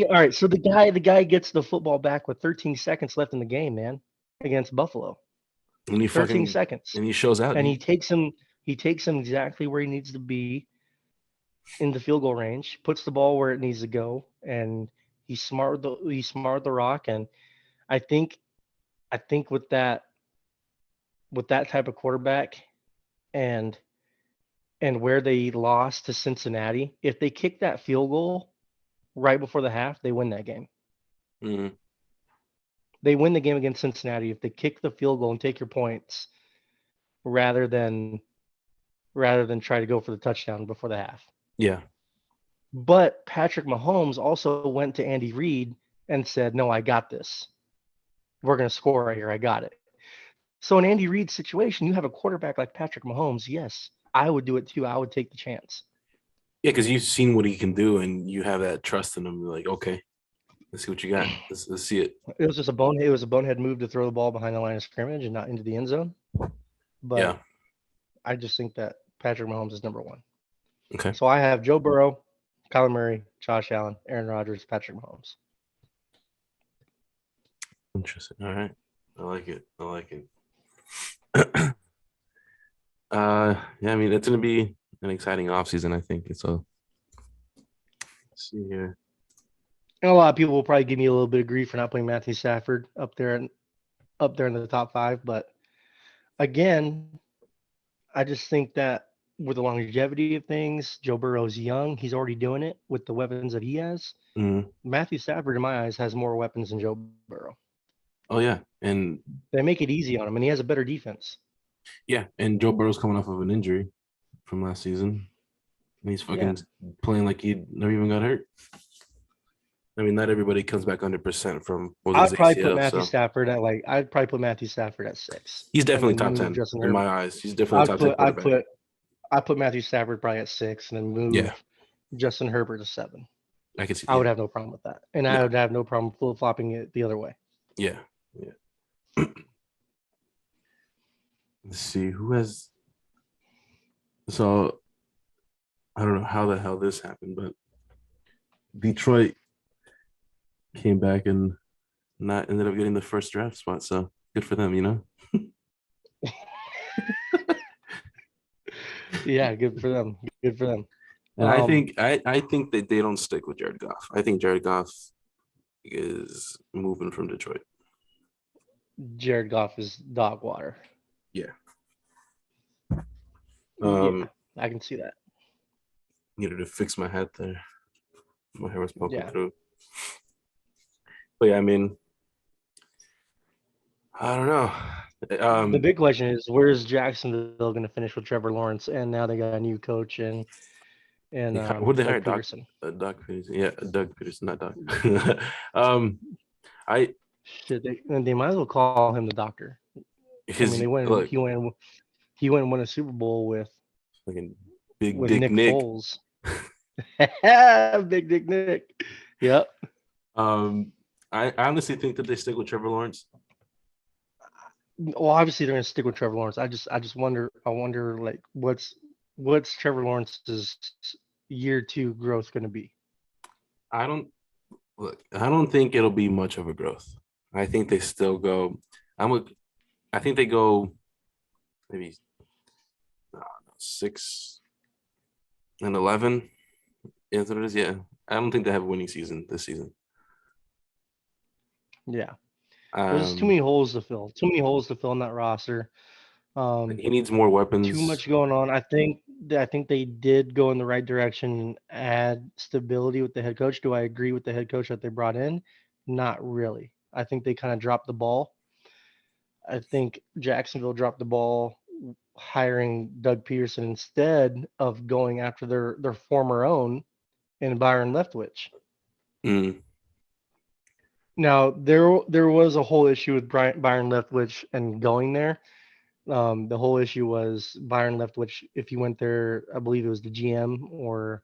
right. So the guy gets the football back with 13 seconds left in the game, man, against Buffalo. And 13 seconds, and he shows out, and he takes him exactly where he needs to be in the field goal range, puts the ball where it needs to go, and he's smart with the rock. And I think with that type of quarterback and where they lost to Cincinnati, if they kick that field goal right before the half, they win that game. Mm-hmm. They win the game against Cincinnati if they kick the field goal and take your points rather than try to go for the touchdown before the half. Yeah. But Patrick Mahomes also went to Andy Reid and said, "No, I got this. We're going to score right here. I got it." So in Andy Reid's situation, you have a quarterback like Patrick Mahomes. Yes, I would do it too. I would take the chance. Yeah, because you've seen what he can do, and you have that trust in him. You're like, okay, let's see what you got. Let's see it. It was just a bonehead move to throw the ball behind the line of scrimmage and not into the end zone. But I just think that Patrick Mahomes is number 1. Okay. So I have Joe Burrow, Kyler Murray, Josh Allen, Aaron Rodgers, Patrick Mahomes. Interesting. All right. I like it. Yeah, I mean, it's going to be an exciting offseason, I think. So, let's see here. And a lot of people will probably give me a little bit of grief for not putting Matthew Stafford up there in the top 5. But again, I just think that with the longevity of things, Joe Burrow's young. He's already doing it with the weapons that he has. Mm-hmm. Matthew Stafford, in my eyes, has more weapons than Joe Burrow. Oh, yeah. And they make it easy on him, and he has a better defense. Yeah, and Joe Burrow's coming off of an injury from last season. And he's fucking playing like he never even got hurt. I mean, not everybody comes back 100% from. I'd probably put Matthew Stafford at 6. He's definitely top 10 in my eyes. He's definitely top 10 quarterback. I'd put Matthew Stafford probably at 6 and then move Justin Herbert to 7. I could see. I would have no problem with that, and I would have no problem flip-flopping it the other way. Yeah. Let's see who has. So, I don't know how the hell this happened, but Detroit came back and not ended up getting the first draft spot. So good for them, you know. Yeah, good for them. Good for them. And I think that they don't stick with Jared Goff. I think Jared Goff is moving from Detroit. Jared Goff is dog water. Yeah. Yeah, I can see that. Needed to fix my hat there. My hair was poking Yeah. through. But yeah, I mean, I don't know. The big question is, where's Jacksonville going to finish with Trevor Lawrence? And now they got a new coach and Would they hire Doug Peterson. Doug Peterson? Yeah, Doug Peterson, not Doug. I Shit, they might as well call him the doctor. I mean, he went and won a Super Bowl with fucking Big Dick Nick Nick. Foles. Big Dick Nick. Yep. I honestly think that they stick with Trevor Lawrence. Well, obviously they're going to stick with Trevor Lawrence. I just wonder. I wonder like what's Trevor Lawrence's year 2 growth going to be? I don't think it'll be much of a growth. I think they still go. I think they go maybe 6-11. Is what it is. Yeah, I don't think they have a winning season this season. Yeah, there's too many holes to fill. Too many holes to fill in that roster. He needs more weapons. Too much going on. I think they did go in the right direction and add stability with the head coach. Do I agree with the head coach that they brought in? Not really. I think they kind of dropped the ball. I think Jacksonville dropped the ball hiring Doug Peterson instead of going after their former own in Byron Leftwich. Mm. Now there was a whole issue with Byron Leftwich and going there. The whole issue was Byron Leftwich. If he went there, I believe it was the GM, or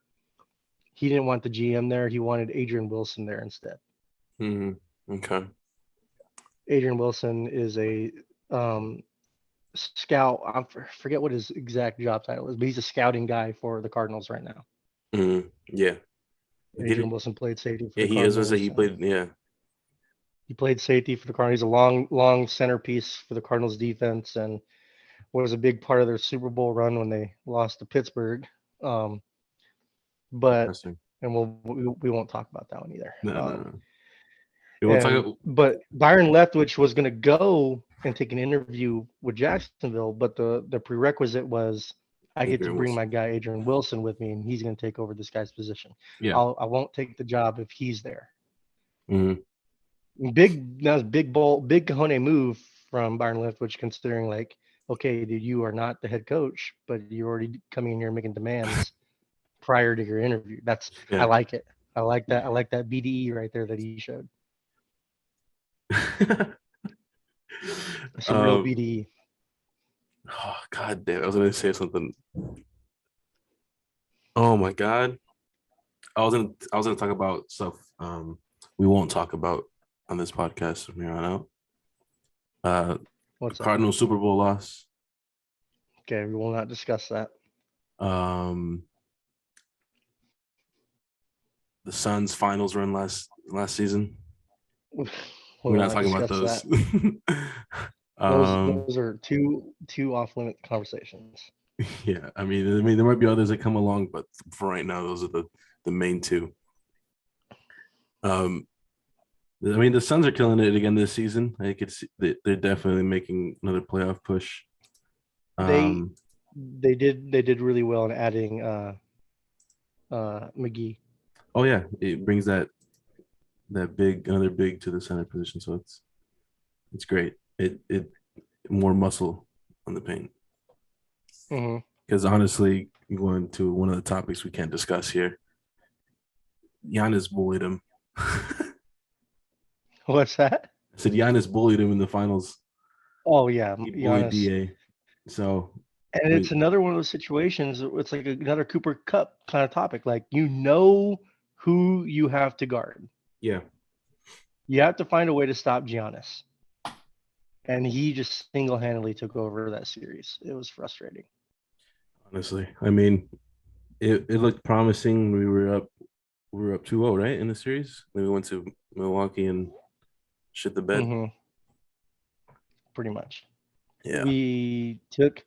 he didn't want the GM there. He wanted Adrian Wilson there instead. Okay. Adrian Wilson is a scout. I forget what his exact job title is, but he's a scouting guy for the Cardinals right now. Yeah. Adrian Wilson played safety for the Cardinals. Cardinals. He played. Yeah. He played safety for the Cardinals. He's a long centerpiece for the Cardinals defense, and was a big part of their Super Bowl run when they lost to Pittsburgh. But we won't talk about that one either. No. But Byron Leftwich was going to go and take an interview with Jacksonville, but the prerequisite was I get to bring my guy Adrian Wilson with me, and he's going to take over this guy's position. Yeah. I won't take the job if he's there. Mm-hmm. Big cojones move from Byron Leftwich, considering like, okay, dude, you are not the head coach, but you're already coming in here making demands prior to your interview. I like it. I like that. I like that BDE right there that he showed. Some real BDE. Oh God damn! I was gonna say something. Oh my God! I was gonna talk about stuff we won't talk about on this podcast from here on out. What's Cardinals Super Bowl loss? Okay, we will not discuss that. The Suns finals run last season. We're not talking about those. Those are two off limit conversations. Yeah, I mean, there might be others that come along, but for right now, those are the main two. I mean, the Suns are killing it again this season. I could see they're definitely making another playoff push. They did really well in adding McGee. Oh yeah, it brings that another big to the center position, so it's great. It more muscle on the paint. Because honestly, going to one of the topics we can't discuss here, Giannis bullied him. What's that? I said Giannis bullied him in the finals. Oh yeah, he bullied DA. So, and it's another one of those situations. It's like another Cooper Kupp kind of topic. Like, you know who you have to guard. Yeah. You have to find a way to stop Giannis. And he just single-handedly took over that series. It was frustrating. Honestly, I mean, it looked promising. We were up we were up 2-0, right, in the series. Then we went to Milwaukee and shit the bed. Mm-hmm. Pretty much. Yeah. We took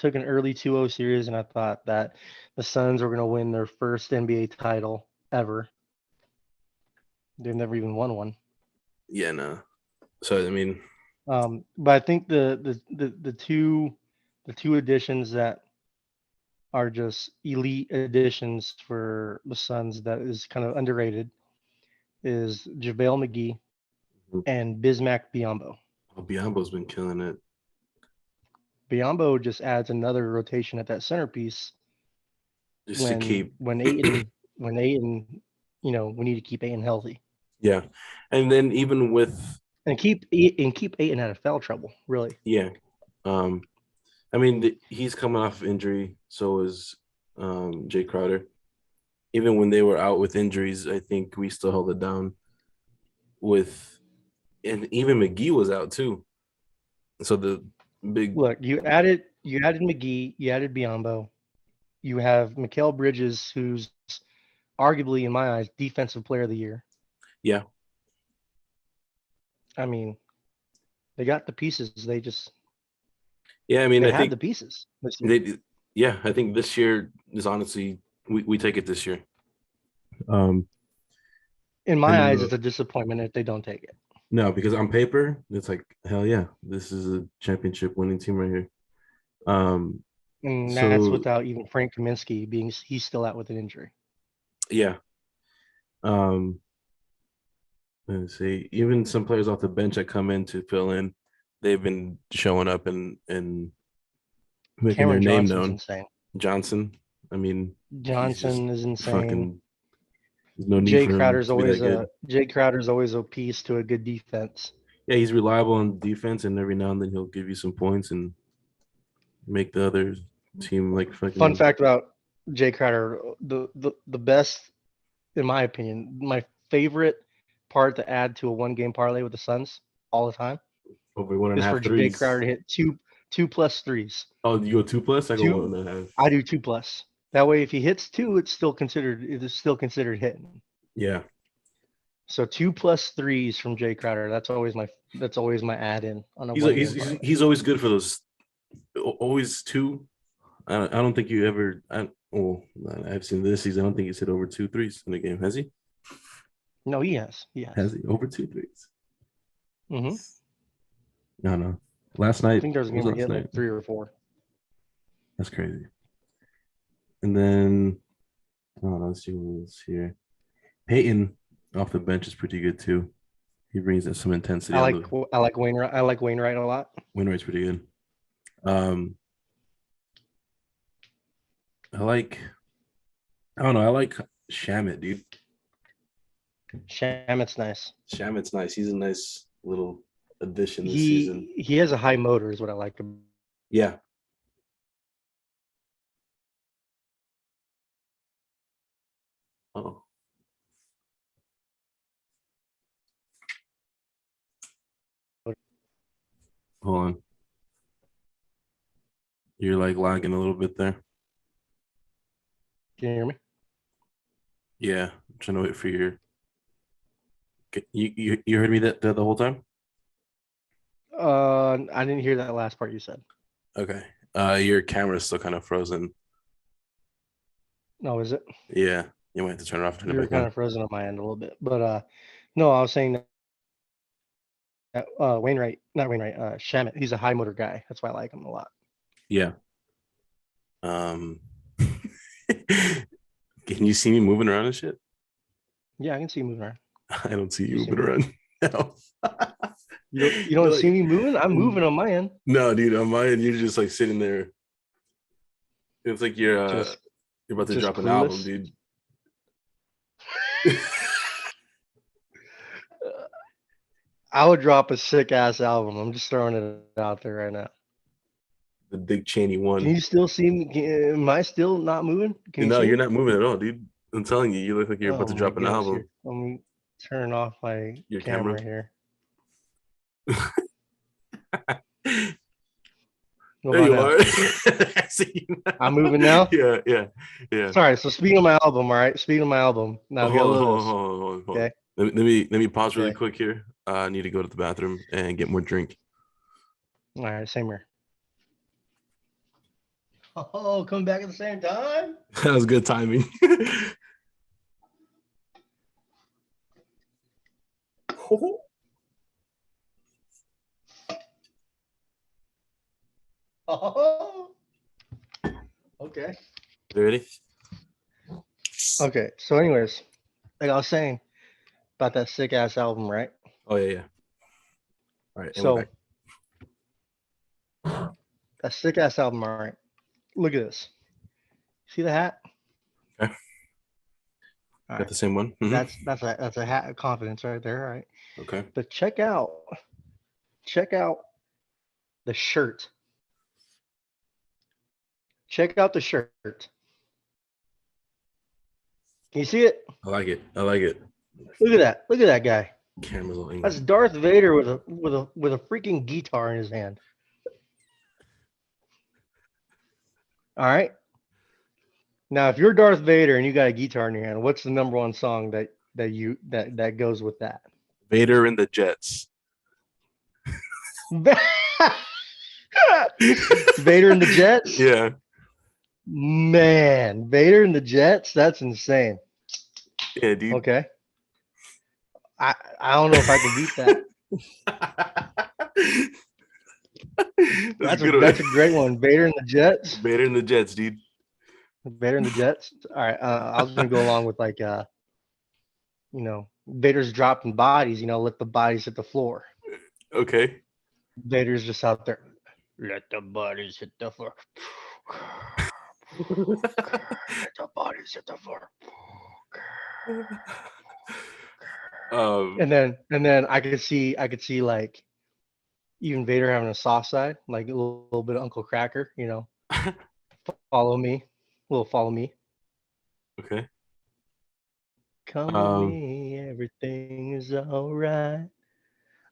an early 2-0 series, and I thought that the Suns were going to win their first NBA title ever. They've never even won one. Yeah, no. So I mean, but I think the two additions that are just elite additions for the Suns that is kind of underrated is JaVale McGee and Bismack Biyombo. Biombo's been killing it. Biyombo just adds another rotation at that centerpiece. Just to keep when Ayton, we need to keep Ayton healthy. Yeah, and then even with keep Ayton out of foul trouble, really. Yeah, I mean he's coming off injury, so is Jay Crowder. Even when they were out with injuries, I think we still held it down. And even McGee was out too. So the big look, you added McGee, you added Biyombo, you have Mikal Bridges, who's arguably in my eyes defensive player of the year. Yeah. I mean, they got the pieces. They just I mean, I think the pieces. I think this year is honestly we take it this year. In my eyes, it's a disappointment if they don't take it. No, because on paper, it's like, hell yeah, this is a championship winning team right here. And that's without even Frank Kaminsky he's still out with an injury. Yeah. Let's see. Even some players off the bench that come in to fill in, they've been showing up and making Cameron their name Johnson's known. Insane. Johnson, I mean, Johnson is insane. No need Jay for Crowder's always a piece to a good defense. Yeah, he's reliable on defense, and every now and then he'll give you some points and make the other team like fucking. Fun fact about Jay Crowder: the best, in my opinion, my favorite part to add to a 1-game parlay with the Suns all the time over 1.5 is for Jay Crowder to hit two plus threes. Oh, you go 2+? I go 1.5. I do 2+. That way, if he hits 2, it's still considered hitting. Yeah. So 2+ threes from Jay Crowder. That's always my add-in on a. He's always good for those. Always 2. I don't think you ever. I've seen this season. I don't think he's hit over 2 threes in a game. Has he? No, he has. Has he over 2 threes? Mm-hmm. No. Last night. I think there's a game where he hit like 3 or 4. That's crazy. And then, let's see who's here. Peyton off the bench is pretty good too. He brings in some intensity. I like Wainwright. I like Wainwright a lot. Wainwright's pretty good. I like Shamet, dude. Shamet's nice. He's a nice little addition this season. He has a high motor, is what I like. Yeah. Oh. Hold on. You're like lagging a little bit there. Can you hear me? Yeah, I'm trying to wait for your. You heard me the whole time? I didn't hear that last part you said. Okay. Your camera's still kind of frozen. No, is it? Yeah, you might have to turn it off. You're kind of frozen on my end a little bit, but no, I was saying that Shamet, he's a high motor guy. That's why I like him a lot. Yeah. Can you see me moving around and shit? Yeah, I can see you moving around. I don't see you moving around. No. You don't see me moving? I'm moving on my end. No, dude, on my end, you're just like sitting there. It's like you're about to drop an album, dude. I would drop a sick ass album. I'm just throwing it out there right now. The Dick Cheney one. Can you still see me? Am I still not moving? No, you're not moving at all, dude. I'm telling you, you look like you're about to drop an album. Let me turn off my camera here. What There about you now? are. I see you now. I'm moving now? Yeah. Sorry. So speaking of my album, all right. Speaking of my album, now get a Hold on, load hold of on, this. hold on, hold on, hold on. Okay. Let me pause really Okay. quick here. I need to go to the bathroom and get more drink. All right. Same here. Oh, coming back at the same time? That was good timing. Oh. Okay. You ready? Okay. So, anyways, like I was saying about that sick ass album, right? Oh yeah. All right, and we're So back. that sick ass album, all right. Look at this. See the hat? Okay. All Got right. the same one. Mhm. That's a hat of confidence right there, all right? Okay. But check out the shirt. Check out the shirt. Can you see it? I like it. I like it. Look at that. Look at that guy. Camera's on That's England. Darth Vader with a freaking guitar in his hand. All right. Now, if you're Darth Vader and you got a guitar in your hand, what's the number one song that goes with that? Vader and the Jets. Vader and the Jets? Yeah. Man, Vader and the Jets? That's insane. Yeah, dude. Okay. I don't know if I can beat that. That's a good one. That's a great one. Vader and the Jets. Vader and the Jets, dude. Vader and the Jets. All right. I was gonna go along with like Vader's dropping bodies, let the bodies hit the floor. Okay. Vader's just out there. Let the bodies hit the floor. Let the bodies hit the floor. And then I could see like even Vader having a soft side, like a little bit of Uncle Cracker, follow me, follow me. Okay. Come with me, everything is all right.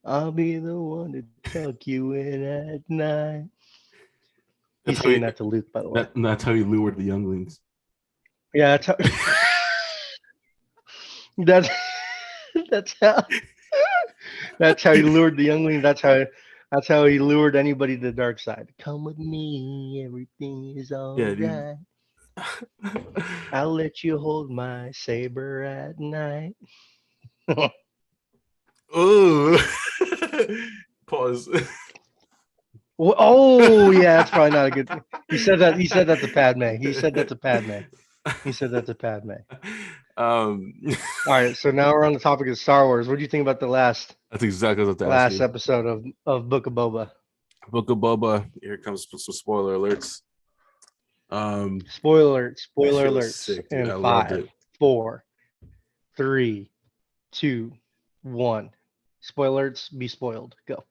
I'll be the one to tuck you in at night. He's saying that to Luke, by the way. That's how you lured the younglings. Yeah, that's that's how he lured the youngling. That's how he lured anybody to the dark side. Come with me, everything is all right. I'll let you hold my saber at night. Oh, pause. Oh yeah, that's probably not a good thing. He said that to Padme. He said that to Padme. All right, so now we're on the topic of Star Wars. What do you think about the last That's exactly what I was asking. episode of Book of Boba? Book of Boba. Here comes some spoiler alerts. Spoiler alerts sick, in I loved 5, it. 4, 3, 2, 1. Spoiler alerts, be spoiled. Go.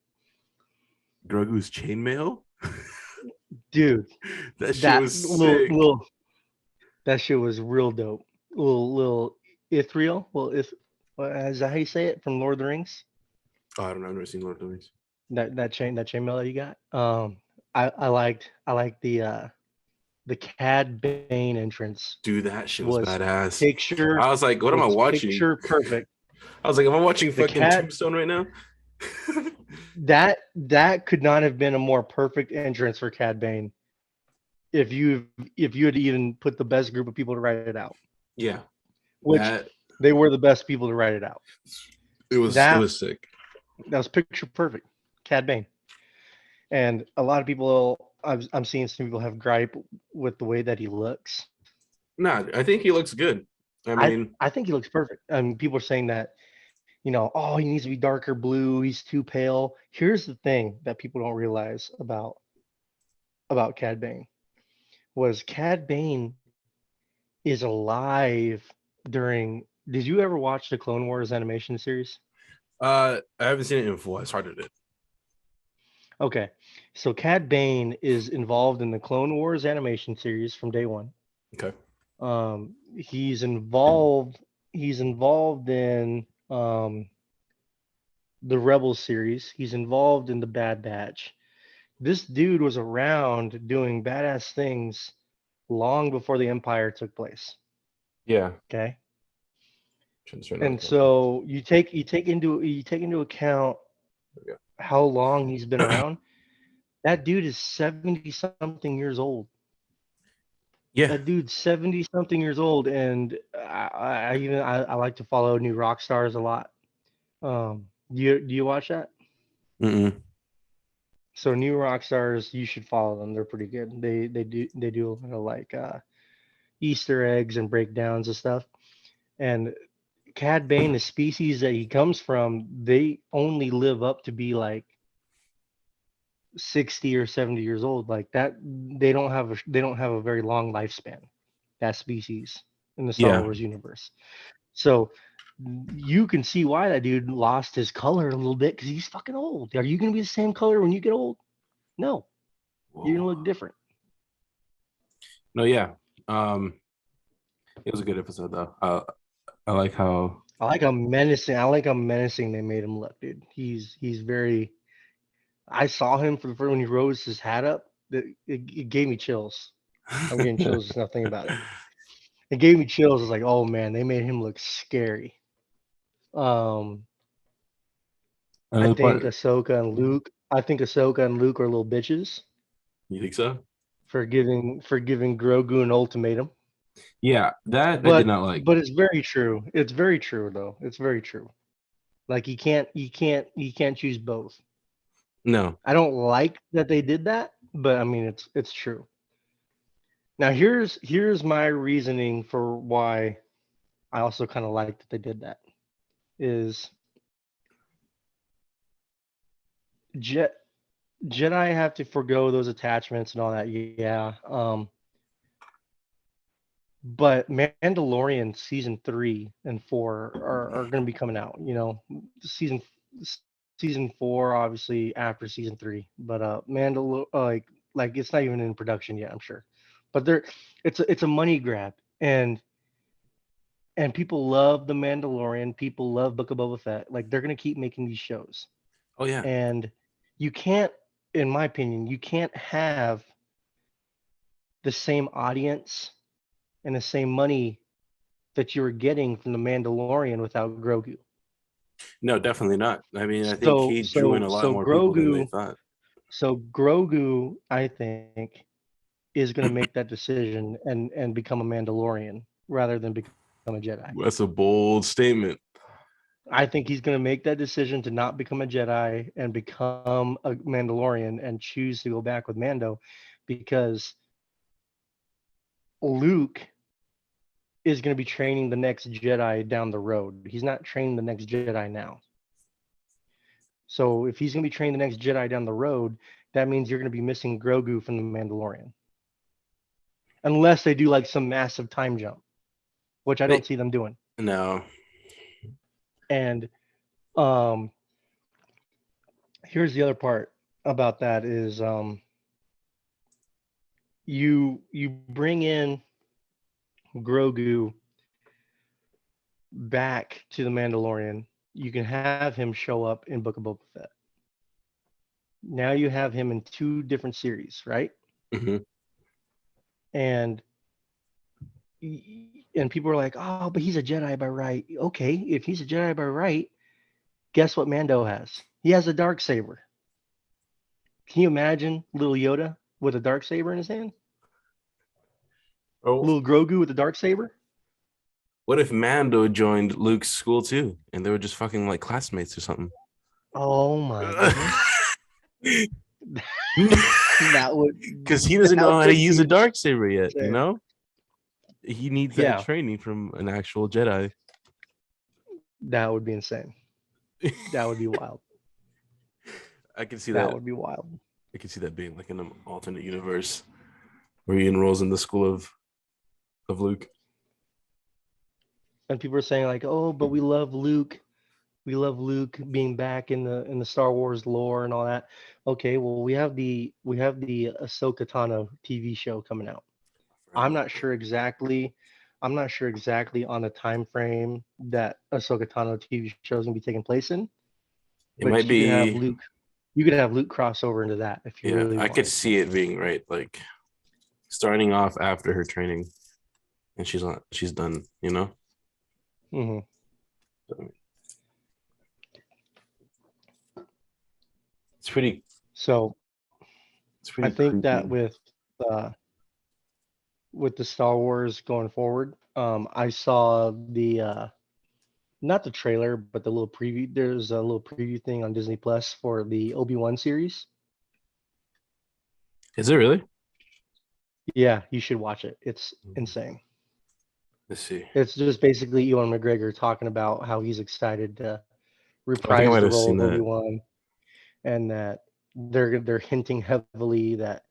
Grogu's chainmail? Dude, that shit was sick. That shit was real dope. Little Ithriel. Is that how you say it from Lord of the Rings? Oh, I don't know. I've never seen Lord of the Rings. That chainmail that you got. I liked the Cad Bane entrance. Dude, that shit was badass. Picture. I was like, what am I watching? Picture perfect. I was like, am I watching fucking Tombstone right now? that could not have been a more perfect entrance for Cad Bane. If you had even put the best group of people to write it out. Yeah. Which they were the best people to write it out. It was sick. That was picture perfect. Cad Bane. And a lot of people, I'm seeing some people have gripe with the way that he looks. Nah, I think he looks good. I think he looks perfect. People are saying that, oh, he needs to be darker blue. He's too pale. Here's the thing that people don't realize about Cad Bane was Cad Bane is alive during. Did you ever watch the Clone Wars animation series? I haven't seen it in full. I started it. Okay, so Cad Bane is involved in the Clone Wars animation series from day one. Okay. He's involved in the Rebels series. He's involved in the Bad Batch. This dude was around doing badass things long before the Empire took place. Yeah. Okay. Transfer And another so you take into account There we go. how long he's been around. That dude is 70 something years old. Yeah. That dude's 70 something years old, and I like to follow new rock stars a lot. Do you watch that? Mm-mm. So new rock stars, you should follow them. They're pretty good. They do a lot of like Easter eggs and breakdowns and stuff. And Cad Bane, the species that he comes from, they only live up to be like 60 or 70 years old. Like that, they don't have a very long lifespan. That species in the Star Yeah. Wars universe. So you can see why that dude lost his color a little bit because he's fucking old. Are you gonna be the same color when you get old? No, you're Whoa. gonna look different. No, yeah. Um, it was a good episode though. I like how I like how menacing they made him look, dude. He's very. I saw him for the first when he rose his hat up. It gave me chills. I'm getting chills just nothing about it. It gave me chills. It's like, oh man, they made him look scary. Um, I another think part. Ahsoka and Luke. I think Ahsoka and Luke are little bitches You think so? for giving Grogu an ultimatum. Yeah, that I did But not like. but it's very true. It's very true though. It's very true. Like you can't choose both. No. I don't like that they did that, but I mean it's true. Now here's my reasoning for why I also kind of like that they did that. Is Jet Jedi have to forego those attachments and all that, yeah. But Mandalorian season 3 and 4 are going to be coming out. Season season 4 obviously after season 3, but like it's not even in production yet, I'm sure. But it's a money grab, and people love the Mandalorian. People love Book of Boba Fett. Like they're going to keep making these shows, Oh yeah. and you can't, in my opinion, you can't have the same audience and the same money that you were getting from the Mandalorian without Grogu. No, definitely not. I mean, I think So he drew in so a lot so more people than they Grogu thought. so Grogu, I think, is going to make that decision and become a Mandalorian rather than become a Jedi. That's a bold statement. I think he's going to make that decision to not become a Jedi and become a Mandalorian and choose to go back with Mando because Luke is going to be training the next Jedi down the road. He's not training the next Jedi now. So if he's going to be training the next Jedi down the road, that means you're going to be missing Grogu from the Mandalorian. Unless they do like some massive time jump, which I They, don't see them doing. no. And um here's the other part about that is you bring in Grogu back to the Mandalorian, you can have him show up in Book of Boba Fett. Now you have him in 2 different series, right? Hmm. And and people are like, "Oh, but he's a Jedi by right." Okay, if he's a Jedi by right, guess what Mando has? He has a dark saber. Can you imagine little Yoda with a dark saber in his hand? Oh, Little Grogu with a dark saber? what if Mando joined Luke's school too, and they were just fucking like classmates or something? Oh my goodness. That would Because he doesn't know that how to would use be a dark saber yet. insane. He needs that Yeah, training from an actual Jedi. that would be insane. That would be wild. I can see That that. would be wild. I can see that being like an alternate universe where he enrolls in the school of Luke. And people are saying like, "Oh, but we love Luke. We love Luke being back in the Star Wars lore and all that." Okay, well we have the Ahsoka Tano TV show coming out. I'm not sure exactly. I'm not sure exactly on the time frame that Ahsoka Tano TV show is gonna be taking place in, It but might you have be Luke. You could have Luke cross over into that if you Yeah, really I could wanted. see it being right, like starting off after her training, and she's done. Hmm. It's pretty. So It's I pretty think that creepy. uh, with the Star Wars going forward, I saw the not the trailer, but the little preview. There's a little preview thing on Disney Plus for the Obi-Wan series. Is it really? Yeah, you should watch it. It's insane. Let's see. It's just basically Ewan McGregor talking about how he's excited to I think I reprise might the have role seen of that. Obi-Wan, and that they're hinting heavily that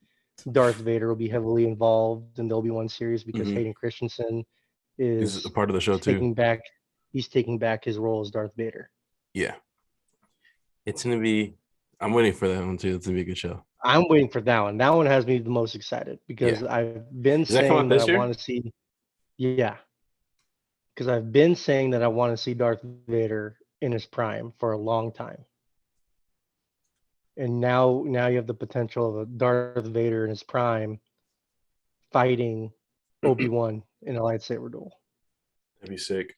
Darth Vader will be heavily involved in the Obi-Wan series because Hmm. Hayden Christensen Is a is part of the show too. taking back he's taking back his role as Darth Vader. Yeah, it's gonna be. I'm waiting for that one too. It's gonna be a good show. I'm waiting for that one. That one has me the most excited Yeah. because I've been Does that come out saying that I this year? want to see, yeah, because I've been saying that I want to see Darth Vader in his prime for a long time. And now you have the potential of a Darth Vader in his prime fighting That'd Obi-Wan in a lightsaber duel. be sick.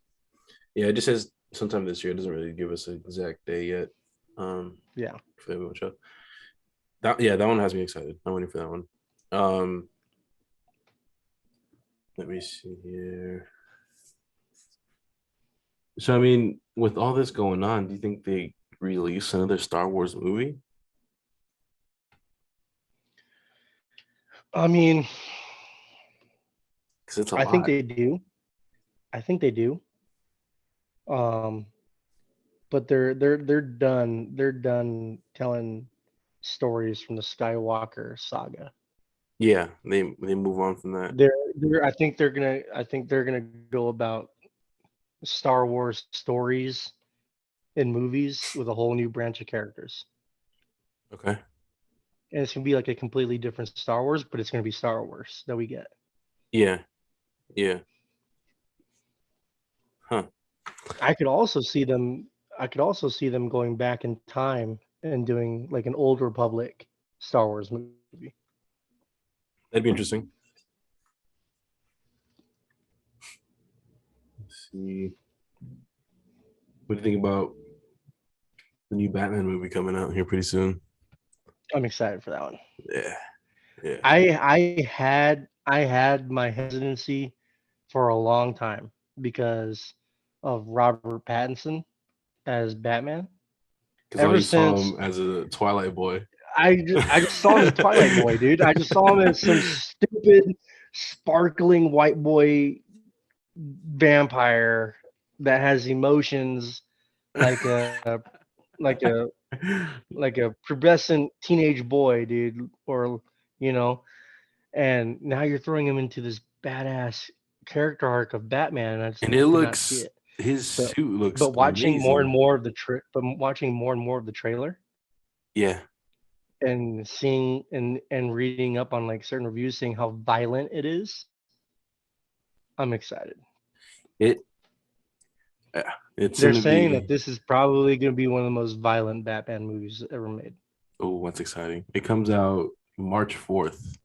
Yeah, it just says sometime this year. It doesn't really give us an exact day yet. Yeah. For the Obi-Wan show. That one has me excited. I'm waiting for that one. Um, let me see here. So I mean, with all this going on, do you think they release another Star Wars movie? I mean, Because it's a I think lot. they do. I think they do. Um, but they're done. They're done telling stories from the Skywalker saga. Yeah, they move on from that. I think they're gonna go about Star Wars stories in movies with a whole new branch of characters. Okay. And it's gonna be like a completely different Star Wars, but it's gonna be Star Wars that we get. Yeah. Yeah. Huh. I could also see them. I could also see them going back in time and doing like an old Republic Star Wars movie. That'd be interesting. Let's see. What do you think about the new Batman movie coming out here pretty soon? I'm excited for that one. Yeah. Yeah. I had my hesitancy for a long time because of Robert Pattinson as Batman. Because all Ever you saw since him as a Twilight boy. I just saw him as Twilight Boy, dude. I just saw him as some stupid, sparkling white boy vampire that has emotions like a like a like a pubescent teenage boy, dude, or you know, and now you're throwing him into this badass character arc of Batman, and I just And it could not see looks it. his But suit looks but watching more and amazing. more of the watching more and more of the trailer Yeah. and seeing and reading up on like certain reviews, seeing how violent it is, I'm excited. It yeah, it's They're gonna saying that be. this is probably going to be one of the most violent Batman movies ever made. Oh, that's exciting. It comes out March 4th,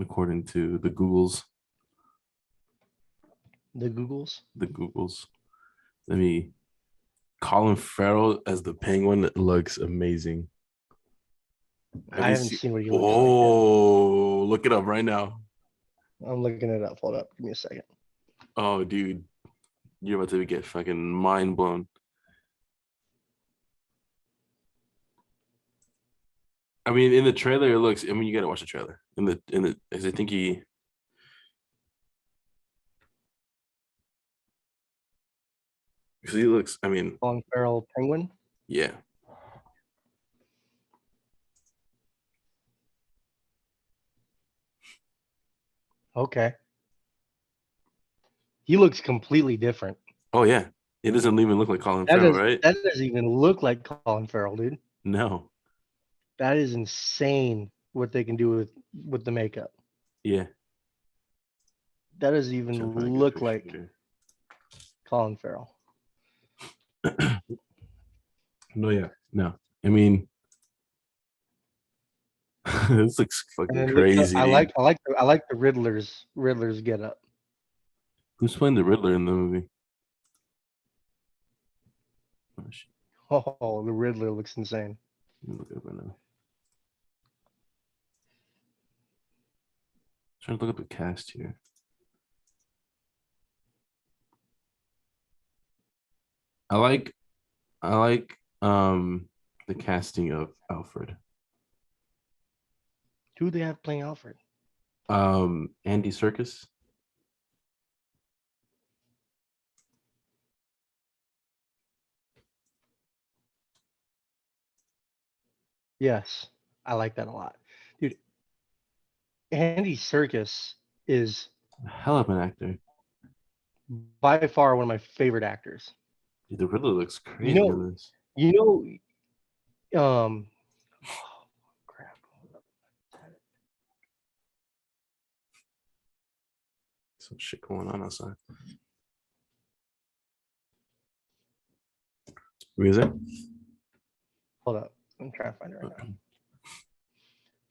according to the Googles. The Googles. The Googles. Let me Colin Farrell as the Penguin looks amazing. Have I you haven't seen? seen what he looks like yet. Oh, look it up right now. I'm looking it up. Hold up. Give me a second. Oh, dude, you're about to get fucking mind blown. I mean, in the trailer, it looks. I mean, you gotta watch the trailer. As I think he looks. I mean, Colin Farrell Penguin. yeah, Okay. He looks completely different. oh yeah, it doesn't even look like Colin That Farrell, does right? that doesn't even look like Colin Farrell, dude. No, That is insane what they can do with the makeup. yeah. That doesn't Check even for a good look like picture. Colin Farrell. No, yeah, no. I mean, this looks And fucking then crazy, dude. I like the Riddler's get up. Who's playing the Riddler in the movie? Oh, shit. Oh, the Riddler looks insane. Let me look it up right now. Trying to look up the cast here. I like the casting of Alfred. Who do they have playing Alfred? Andy Serkis. Yes, I like that a lot, dude. Andy Serkis is Hell of an actor. by far one of my favorite actors. Dude, the Riddler looks You crazy know, in this. you oh, crap. Some shit going on outside. Music. Hold up, I'm trying to find it right now.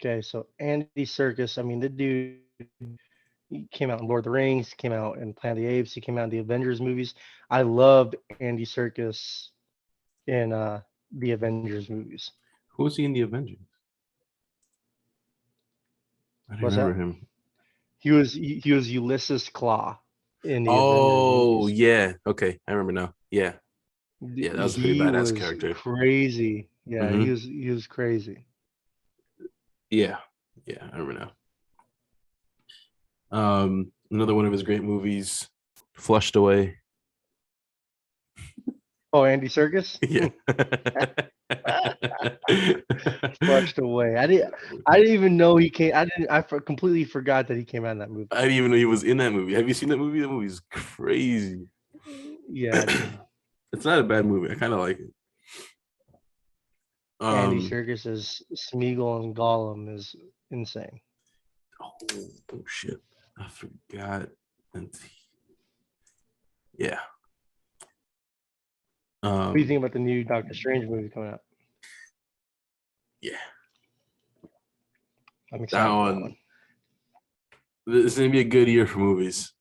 Okay, so Andy Serkis. I mean, the dude. He came out in Lord of the Rings. He came out in Planet of the Apes. He came out in the Avengers movies. I loved Andy Serkis in the Avengers movies. Who was he in the Avengers? I don't What's remember that? him. He was Ulysses Claw in the Avengers Oh movies. yeah. Okay, I remember now. Yeah. Yeah, that was a pretty He badass was character. crazy. Yeah, Hmm. he was crazy. Yeah. Yeah, I remember now. Another one of his great movies, Flushed Away. Oh, Andy Serkis. Yeah. Flushed away. I didn't even know he came. Completely forgot that he came out in that movie. I didn't even know he was in that movie. Have you seen that movie? That movie's crazy. Yeah, dude. It's not a bad movie. I kind of like it. Andy Um, Serkis as Smeagol and Gollum is insane. oh shit, I forgot. And yeah. What do you think about the new Doctor Strange movie coming out? Yeah, I'm that excited for that one. one. This is gonna be a good year for movies.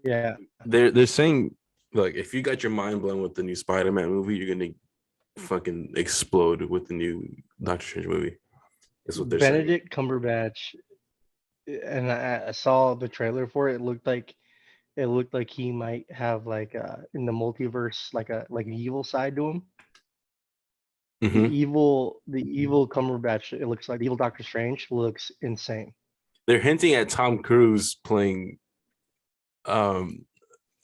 Yeah, they're saying like if you got your mind blown with the new Spider-Man movie, you're gonna fucking explode with the new Doctor Strange movie. That's what they're saying. Benedict Cumberbatch, and I saw the trailer for it. It looked like he might have like in the multiverse like an evil side to him. Hmm. The evil Cumberbatch. It looks like the evil Doctor Strange looks insane. They're hinting at Tom Cruise playing um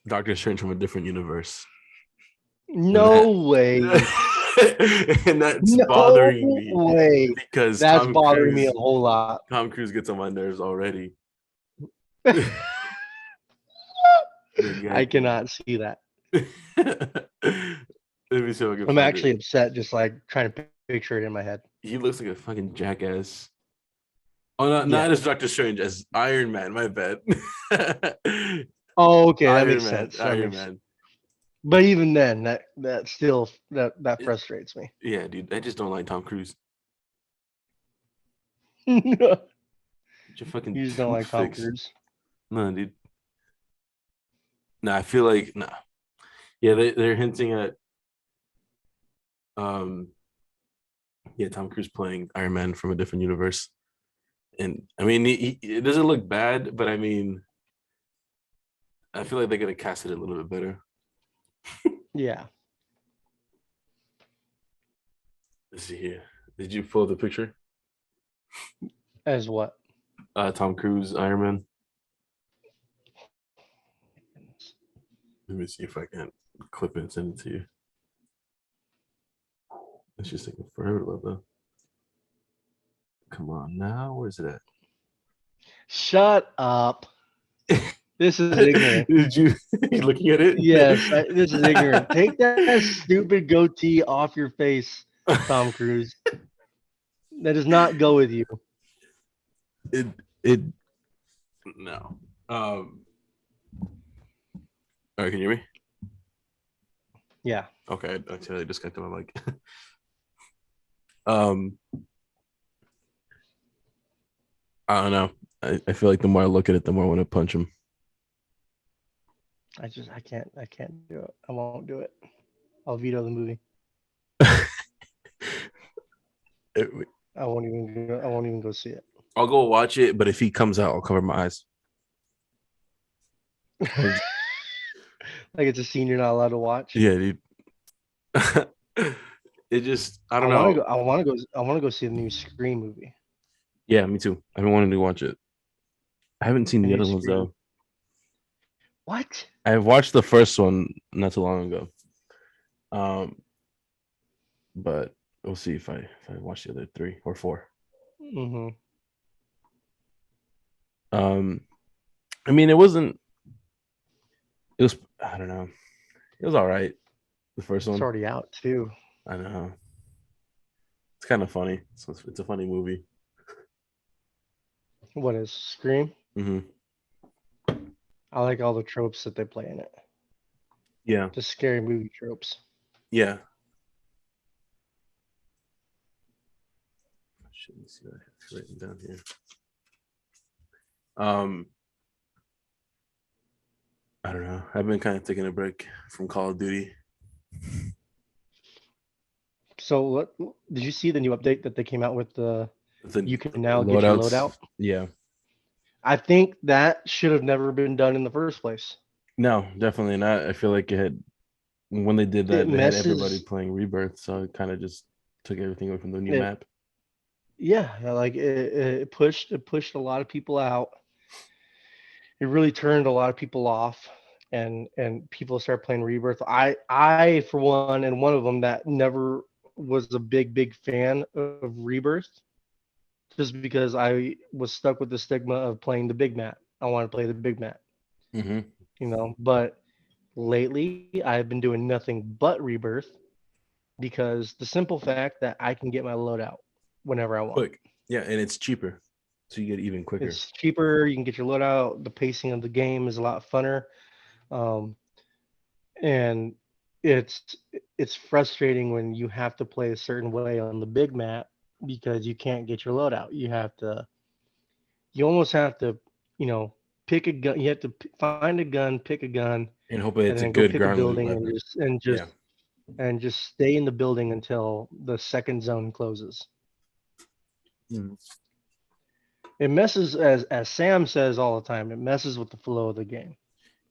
Doctor Strange from a different universe. And No way. and that's No bothering me way. because That's bothering me a whole lot. Tom Cruise gets on my nerves already. The I guy. cannot see that. Let me see if I can I'm find it. actually upset just like trying to picture it in my head. He looks like a fucking jackass. Oh, not Yeah. as Doctor Strange, as Iron Man. My bad. Oh, okay, that Iron makes Man. sense. That Iron makes. Man. But even then, that still that It- frustrates me. yeah, dude. I just don't like Tom Cruise. You Get your fucking just don't tooth like Tom fixed. Cruise. No, dude. No, I feel like no. Yeah, they're hinting at um yeah, Tom Cruise playing Iron Man from a different universe. And I mean it doesn't look bad, but I mean I feel like they're gonna cast it a little bit better. Yeah. Let's see here. Did you pull the picture? As what? Tom Cruise, Iron Man. Let me see if I can clip it and send it to you. It's just taking forever to load though. Come on now, where's it at? Shut up. This is ignorant. Did you looking at it? Yes, this is ignorant. Take that stupid goatee off your face, Tom Cruise. That does not go with you. it it no. All right, can you hear me? Yeah. Okay, I accidentally disconnected my mic. um, I don't know. I feel like the more I look at it, the more I want to punch him. I can't do it. I won't do it. I'll veto the movie. I won't even go see it. I'll go watch it, but if he comes out, I'll cover my eyes. Like it's a scene you're not allowed to watch. Yeah, dude. It just, I don't want to know. go. I want to go see the new Scream movie. Yeah, me too. I've been wanting to watch it. I haven't seen The the new other ones Scream. though. What? I watched the first one not too long ago. But we'll see if I watch the other 3 or 4. Mm-hmm. I mean, it wasn't. It was. I don't know. It was all right. The first It's one. already out too. I know. It's kind of funny. It's a funny movie. What is Scream? Mm-hmm. I like all the tropes that they play in it. Yeah. The scary movie tropes. Yeah. Let me see what I have written down here. I don't know. I've been kind of taking a break from Call of Duty. So what did you see the new update that they came out with? You can now get your loadout. Yeah. I think that should have never been done in the first place. No, definitely not. I feel like it had when they did that, It they had everybody messes. playing Rebirth, so it kind of just took everything away from the new It, map. yeah, like it pushed a lot of people out. It really turned a lot of people off, and people started playing Rebirth. I for one, and one of them that never was a big fan of Rebirth, just because I was stuck with the stigma of playing the big map. I want to play the big map, Mm-hmm. But lately I've been doing nothing but Rebirth because the simple fact that I can get my loadout whenever I want. Quick. Yeah, and it's cheaper. So you get even quicker. It's cheaper. You can get your loadout. The pacing of the game is a lot funner. Um, and it's it's frustrating when you have to play a certain way on the big map because you can't get your loadout. You almost have to, pick a gun. You have to find a gun, pick a gun, And hopefully and it's a then go good pick a ground loot building and weapon. just and just stay in the building until the second zone closes. Mm. It messes, as Sam says all the time, it messes with the flow of the game.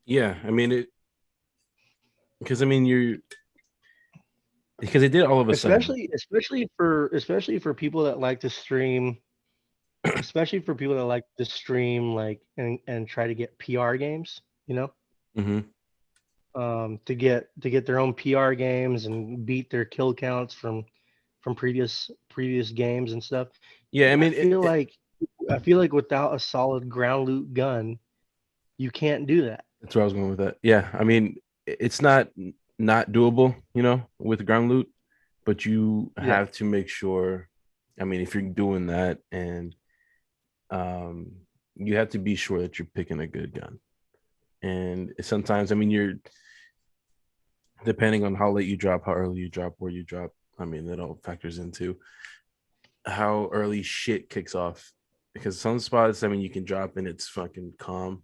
Yeah, I mean because they did all of a sudden. Especially for people that like to stream, like and try to get PR games, Mm-hmm. to get their own PR games and beat their kill counts from previous games and stuff. Yeah, I I mean feel like I feel like without a solid ground loot gun, you can't do that. that's where I was going with that. Yeah, I mean it's not doable, with ground loot, but you Yeah. have to make sure. I mean, if you're doing that, and you have to be sure that you're picking a good gun. And sometimes, I mean, you're depending on how late you drop, how early you drop, where you drop. I mean, that all factors into how early shit kicks off. Because some spots, I mean, you can drop and it's fucking calm.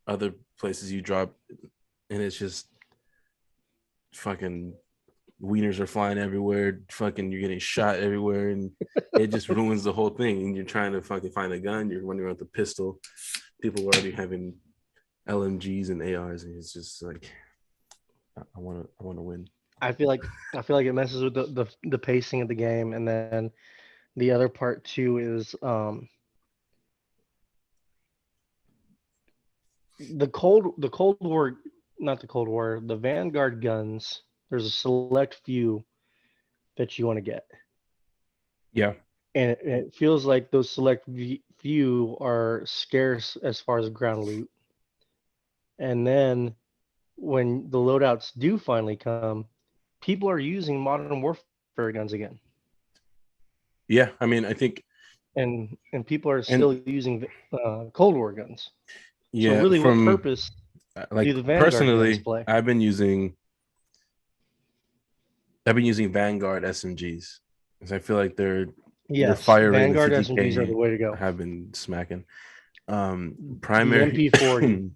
Other places you drop and it's just fucking wieners are flying everywhere. Fucking, you're getting shot everywhere, and it just ruins the whole thing. And you're trying to fucking find a gun. You're running around with a pistol. People are already having LMGs and ARs, and it's just like, I want to win. I feel like it messes with the pacing of the game, and then the other part too is the Cold War, not the Cold War, the Vanguard guns. There's a select few that you want to get, Yeah. and it feels like those select few are scarce as far as ground loot. And then when the loadouts do finally come, people are using Modern Warfare guns again, Yeah. I mean, I think, and people are and still using Cold War guns. So yeah, really, what from purpose do like the Vanguard guns personally, play? I've been using I've been using Vanguard SMGs because I feel like their Yes, fire rate and the Vanguard SMGs are the 50K way to go. have been smacking. The Primary MP40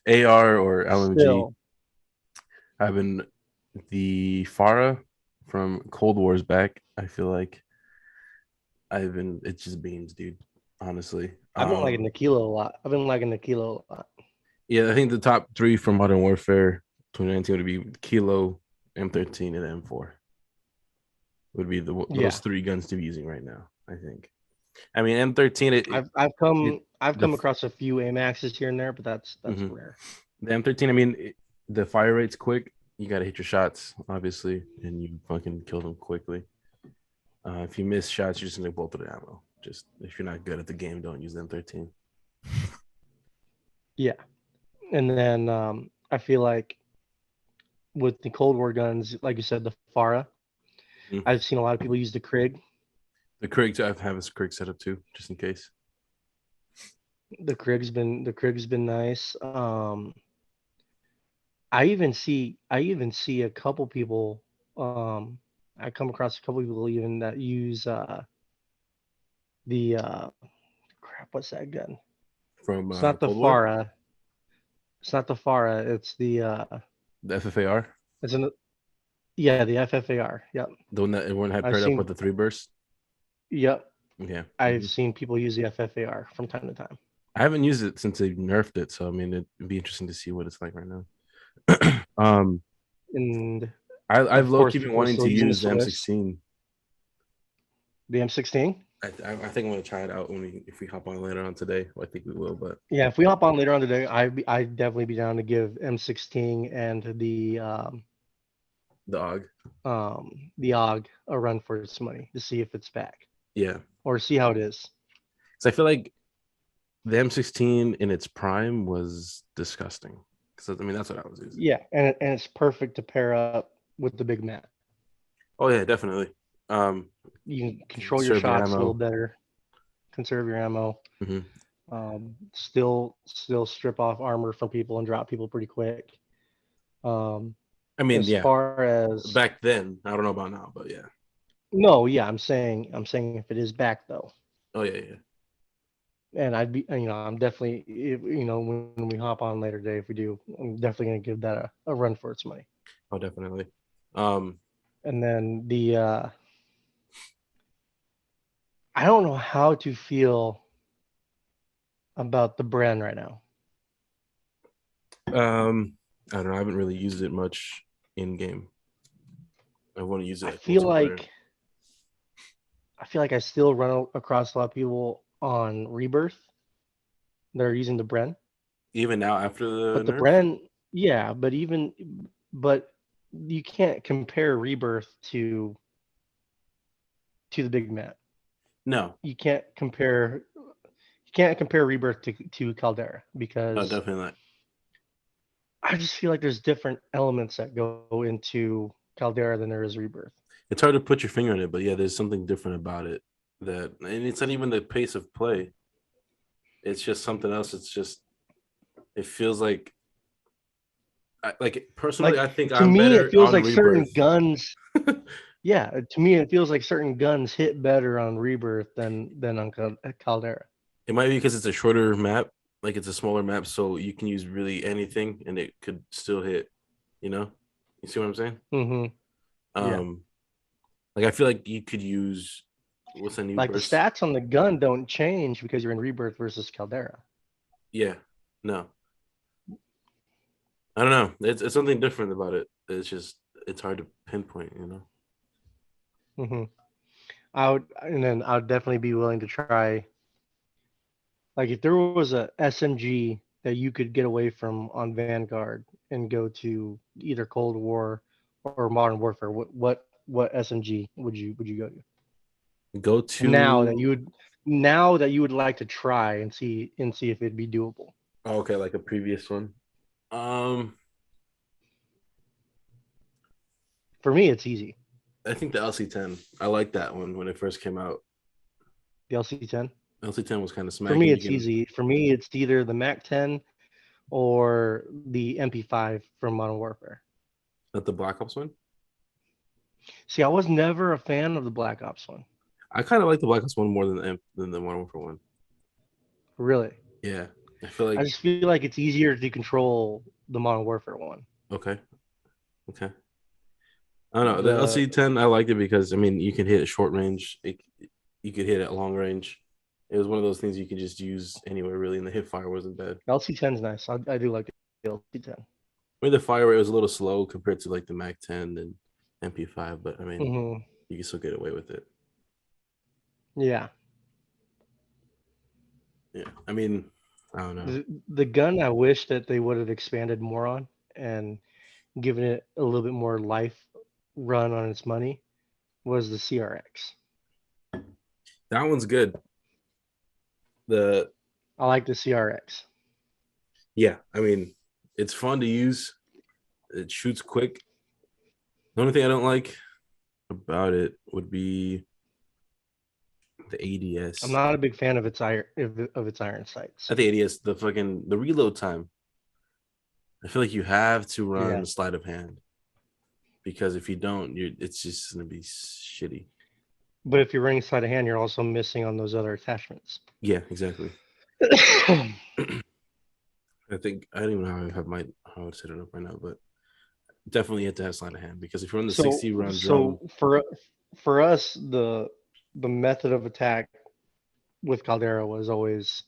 AR or LMG. still. I've been the Farah from Cold War's back. I feel like it's just beans, dude. Honestly. I've been liking the Kilo a lot. I've been liking the Kilo a lot. Yeah, I think the top three from Modern Warfare 2019 would be Kilo, M13, and M4. Would be Yeah, those three guns to be using right now. I think. I mean, M13. I've The come across a few AMAXs here and there, but that's mhm. rare. The M13. I mean, the fire rate's quick. You got to hit your shots, obviously, and you fucking kill them quickly. If you miss shots, you're just gonna blow through the ammo. Just if you're not good at the game, don't use the M13. Yeah, and then I feel like with the Cold War guns, like you said, the Farah. Mhm. I've seen a lot of people use the Krig. The Krig, I have a Krig set up too, just in case. The Krig's been nice. I even see a couple people. Um, I come across a couple people even that use the crap. What's that gun? From It's not the Cold War, Farah. It's not the Farah. It's the the FFAR, it's an yeah, the FFAR. Yep. the one that everyone had I've paired up seen with the 3 burst. yep. Yeah. I've seen people use the FFAR from time to time. I haven't used it since they nerfed it, so I mean, it'd be interesting to see what it's like right now. And I've of low course key been people are wanting still to using the use the Swiss, M16. the M16. I think I'm gonna try it out if we hop on later on today. Well, I think we will, but Yeah, if we hop on later on today, I'd definitely be down to give M16 and the AUG, the AUG a run for its money to see if it's back yeah. or see how it is. So I feel like the M16 in its prime was disgusting. Because I mean, that's what I was using. Yeah, and it's perfect to pair up with the big mat. Oh yeah, definitely. You can control your Conserve your shots a little ammo. better, conserve your ammo. Hmm. Still strip off armor from people and drop people pretty quick. Um, I mean, as yeah. far as Back then, I don't know about now, but yeah. no, yeah, I'm saying if it is back though, Oh yeah, yeah. and I'd be, I'm definitely, when we hop on later today, if we do, I'm definitely gonna give that a run for its money. Oh, definitely. Um, And then I don't know how to feel about the brand right now. I don't know. I haven't really used it much in game. I want to use it I like feel multiplayer. like I feel like I still run across a lot of people on Rebirth. They're using the Bren, Even now after the but the nerf? Bren, yeah, but you can't compare Rebirth to the Big Mat. No, You can't compare Rebirth to Caldera no, because definitely not. I just feel like there's different elements that go into Caldera than there is Rebirth. It's hard to put your finger on it, but yeah, there's something different about it and it's not even the pace of play. It's just something else. It's just it feels like like personally, Like I think to I'm me, it better feels on like certain Rebirth. guns. Yeah, to me, it feels like certain guns hit better on Rebirth than on Caldera. It might be because it's a shorter map, like it's a smaller map, so you can use really anything and it could still hit. You know, you see what I'm saying? Hmm. Yeah, Um, like I feel like you could use what's a new like the burst? stats on the gun don't change because you're in Rebirth versus Caldera. Yeah, no, I don't know. It's something different about it. It's just it's hard to pinpoint. You know. Hmm. I would definitely be willing to try. Like if there was a SMG that you could get away from on Vanguard and go to either Cold War or Modern Warfare, what SMG would you go to? Go Now that to you would now that you would like to try and see if it'd be doable. oh, okay, like a previous one. Um, For me, it's easy. I think the LC10. I like that one when it first came out. The LC10. LC10 was kind of For me, smacking. You it's can easy. For me, it's either the Mac 10 or the MP5 from Modern Warfare. not the Black Ops one. See, I was never a fan of the Black Ops one. I kind of like the Black Ops one more than the Modern Warfare one. Really. Yeah, I feel I like just feel like it's easier to control the Modern Warfare one. okay. I don't know. The The LC10, I liked it because I mean you can hit it short range. You could hit it at long range. It was one of those things you could just use anywhere really, and the hip fire wasn't bad. LC10 is nice. I do like the LC10. I mean the fire rate was a little slow compared to like the Mac 10 and MP5, but I mean Hmm. you can still get away with it. Yeah. Yeah, I mean I don't know. The gun I wish that they would have expanded more on and given it a little bit more life run on its money was the CRX. That one's good. The I like the CRX. Yeah, I mean it's fun to use. It shoots quick. The only thing I don't like about it would be the I'm ADS. not a big fan of its iron sights. At the ADS, the reload time. I feel like you have to run Yeah. sleight of hand because if you don't, it's just gonna be shitty. But if you're running sleight of hand, you're also missing on those other attachments. Yeah, exactly. I think I don't even know how I would set it up right now, but definitely you have to have sleight of hand because if you're on the 60 round drum, for us, the method of attack with Caldera was always,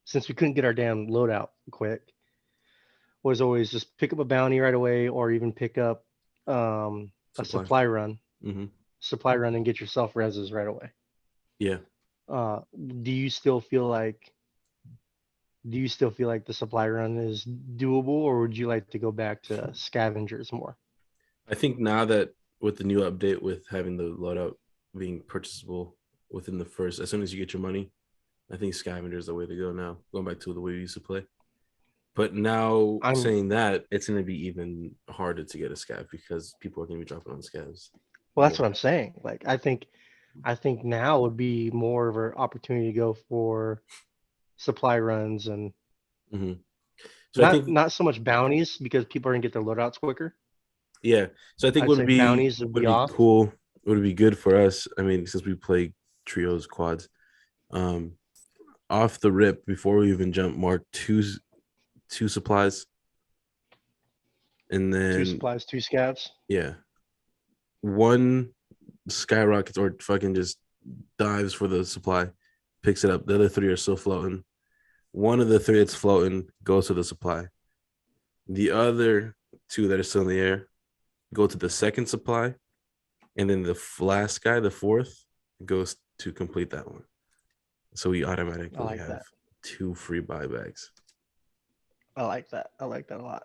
since we couldn't get our damn loadout quick, was always just pick up a bounty right away or even pick up a supply run, mm-hmm. and get yourself reses right away. Yeah. Do you still feel like the supply run is doable, or would you like to go back to scavengers more? I think now that with the new update with having the loadout being purchasable within the first, as soon as you get your money, I think scavenger is the way to go now. Going back to the way we used to play. But now saying that, it's going to be even harder to get a scav because people are going to be dropping on scavs. Well, that's what I'm saying. Like, I think now would be more of an opportunity to go for supply runs and so I think not so much bounties because people are gonna get their loadouts quicker. Yeah, so I think bounties would be off. Cool. Would be good for us. I mean, since we play trios, quads, off the rip before we even jump, mark two supplies, and then 2 supplies, 2 scavs. Yeah, one skyrockets or fucking just dives for the supply, picks it up. The other 3 are still floating. One of the 3 that's floating goes to the supply. The other 2 that are still in the air go to the second supply, and then the last guy, the 4th, goes to complete that one. So we automatically have 2 free buybacks. I like that. I like that a lot.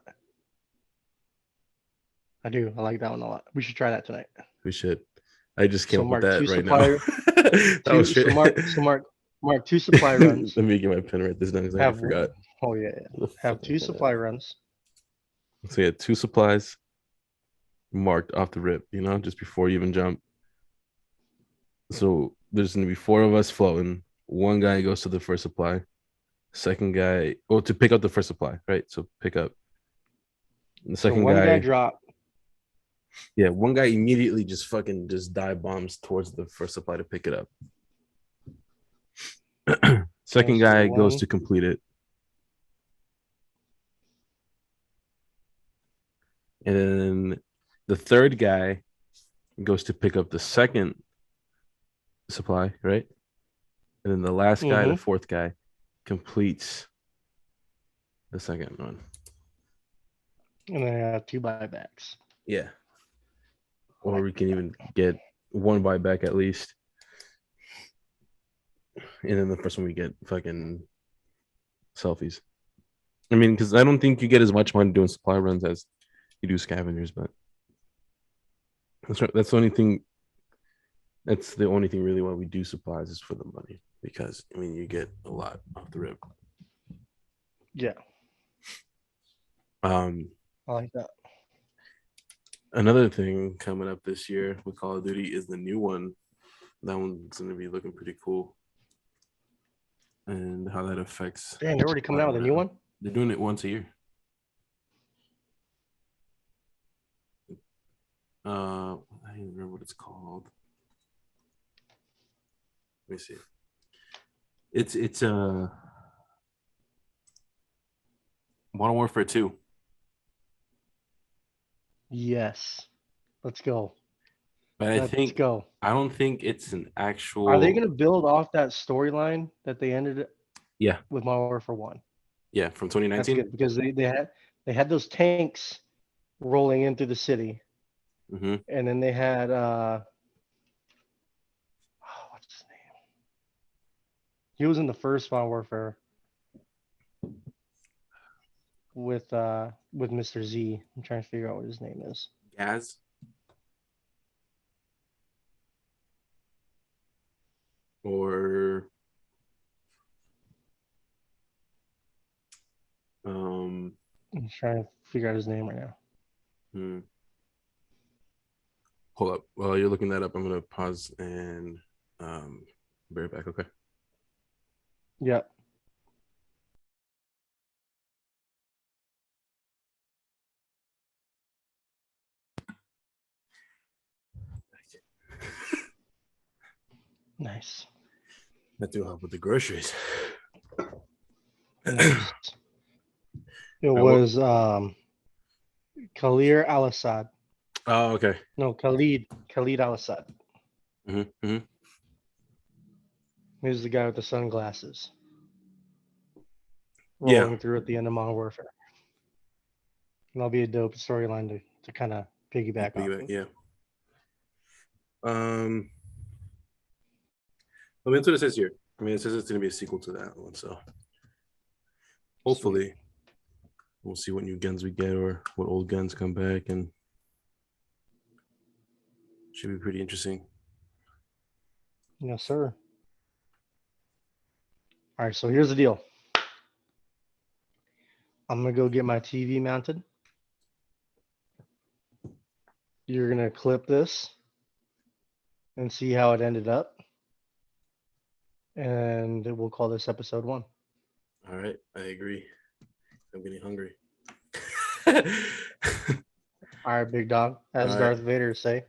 I do. I like that one a lot. We should try that tonight. We should. I just came up with that right now. Mark 2 supply runs. Let me get my pen right this down because I forgot. Oh yeah. Have 2 supply runs. So yeah, 2 supplies marked off the rip, just before you even jump. So there's going to be 4 of us floating. One guy goes to the first supply. Second guy, to pick up the first supply, right? So pick up. And the second guy drop. Yeah, one guy immediately just dive bombs towards the first supply to pick it up. Second guy goes to complete it. And then the third guy goes to pick up the second supply, right? And then the last guy, the 4th guy, completes the second one. And then I have 2 buybacks. Yeah. Or we can even get 1 buyback at least. And then the first one we get fucking selfies. I mean, because I don't think you get as much money doing supply runs as you do scavengers, but that's the only thing. That's the only thing really why we do supplies is for the money. Because I mean, you get a lot off the rip. Yeah. I like that. Another thing coming up this year with Call of Duty is the new one. That one's going to be looking pretty cool. And how that affects. Damn, they're already coming out with a new one? They're doing it once a year. I don't even remember what it's called. Let me see. It's Modern Warfare 2. Yes. Let's go. But Let's go. I don't think it's an actual. Are they going to build off that storyline that they ended Yeah, with Modern Warfare 1? yeah, from That's 2019. good because they had those tanks rolling into the city, Mm-hmm. and then they had what's his name? He was in the first Modern Warfare with Mr. Z. I'm trying to figure out what his name is. Gaz. Or I'm trying to figure out his name right now. Hold up. While you're looking that up, I'm gonna pause and be right back. Okay. Yep. Nice. That do help with the groceries. Nice. It was Khalid al-Assad. Oh, okay. No, Khalid al-Assad. Mm-hmm. He was the guy with the sunglasses Yeah. rolling through at the end of Modern Warfare. And that'll be a dope storyline to kind of piggyback off of. Yeah. I mean, that's what it says here. I mean, it says it's going to be a sequel to that one. So hopefully we'll see what new guns we get or what old guns come back, and should be pretty interesting. Yes, sir. All right, so here's the deal. I'm going to go get my TV mounted. You're going to clip this and see how it ended up. And we'll call this episode 1. All right, I agree. I'm getting hungry. All right, big dog. As Darth Vader would say.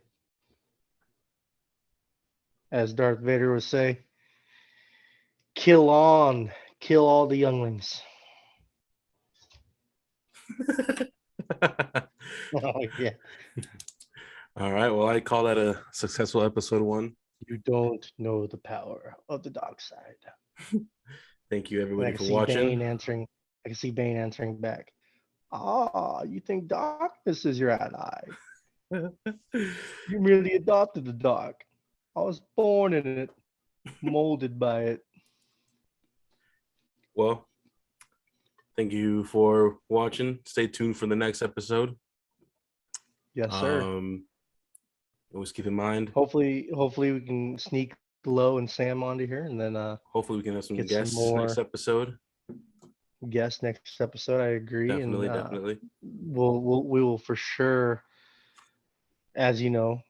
As Darth Vader would say, kill on, kill all the younglings. Oh, yeah. All right, well, I call that a successful episode 1. You don't know the power of the dark side. Thank you, everybody, for watching. watching. I can see Bane answering back. Ah, you think darkness is your ally? You merely adopted the dark. I was born in it, molded by it. Well, thank you for watching. Stay tuned for the next episode. Yes, sir. Always keep in mind. Hopefully we can sneak Low and Sam onto here, and then hopefully we can have some get guests some more next episode. Guests next episode. I agree. Definitely. We will for sure. As you know,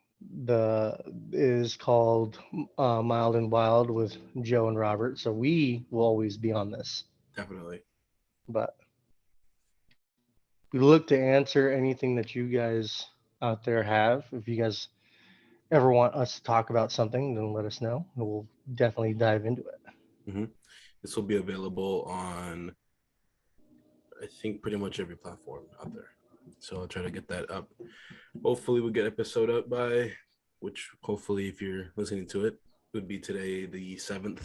is called Mild and Wild with Joe and Robert. So we will always be on this. Definitely. But we look to answer anything that you guys out there have. If you guys ever want us to talk about something, then let us know, and we'll definitely dive into it. Mm-hmm. This will be available on, I think, pretty much every platform out there. So I'll try to get that up. Hopefully we'll get episode up by, which hopefully if you're listening to it, would be today the 7th.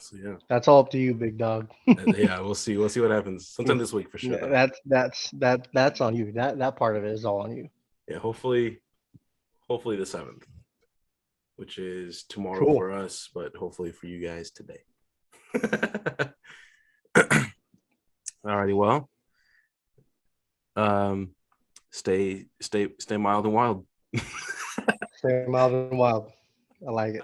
So yeah, that's all up to you, big dog. Yeah, we'll see what happens sometime this week for sure. That's on you. That part of it is all on you. Yeah, hopefully the 7th, which is tomorrow for us, but hopefully for you guys today. Alrighty, well, stay mild and wild. Stay mild and wild. I like it.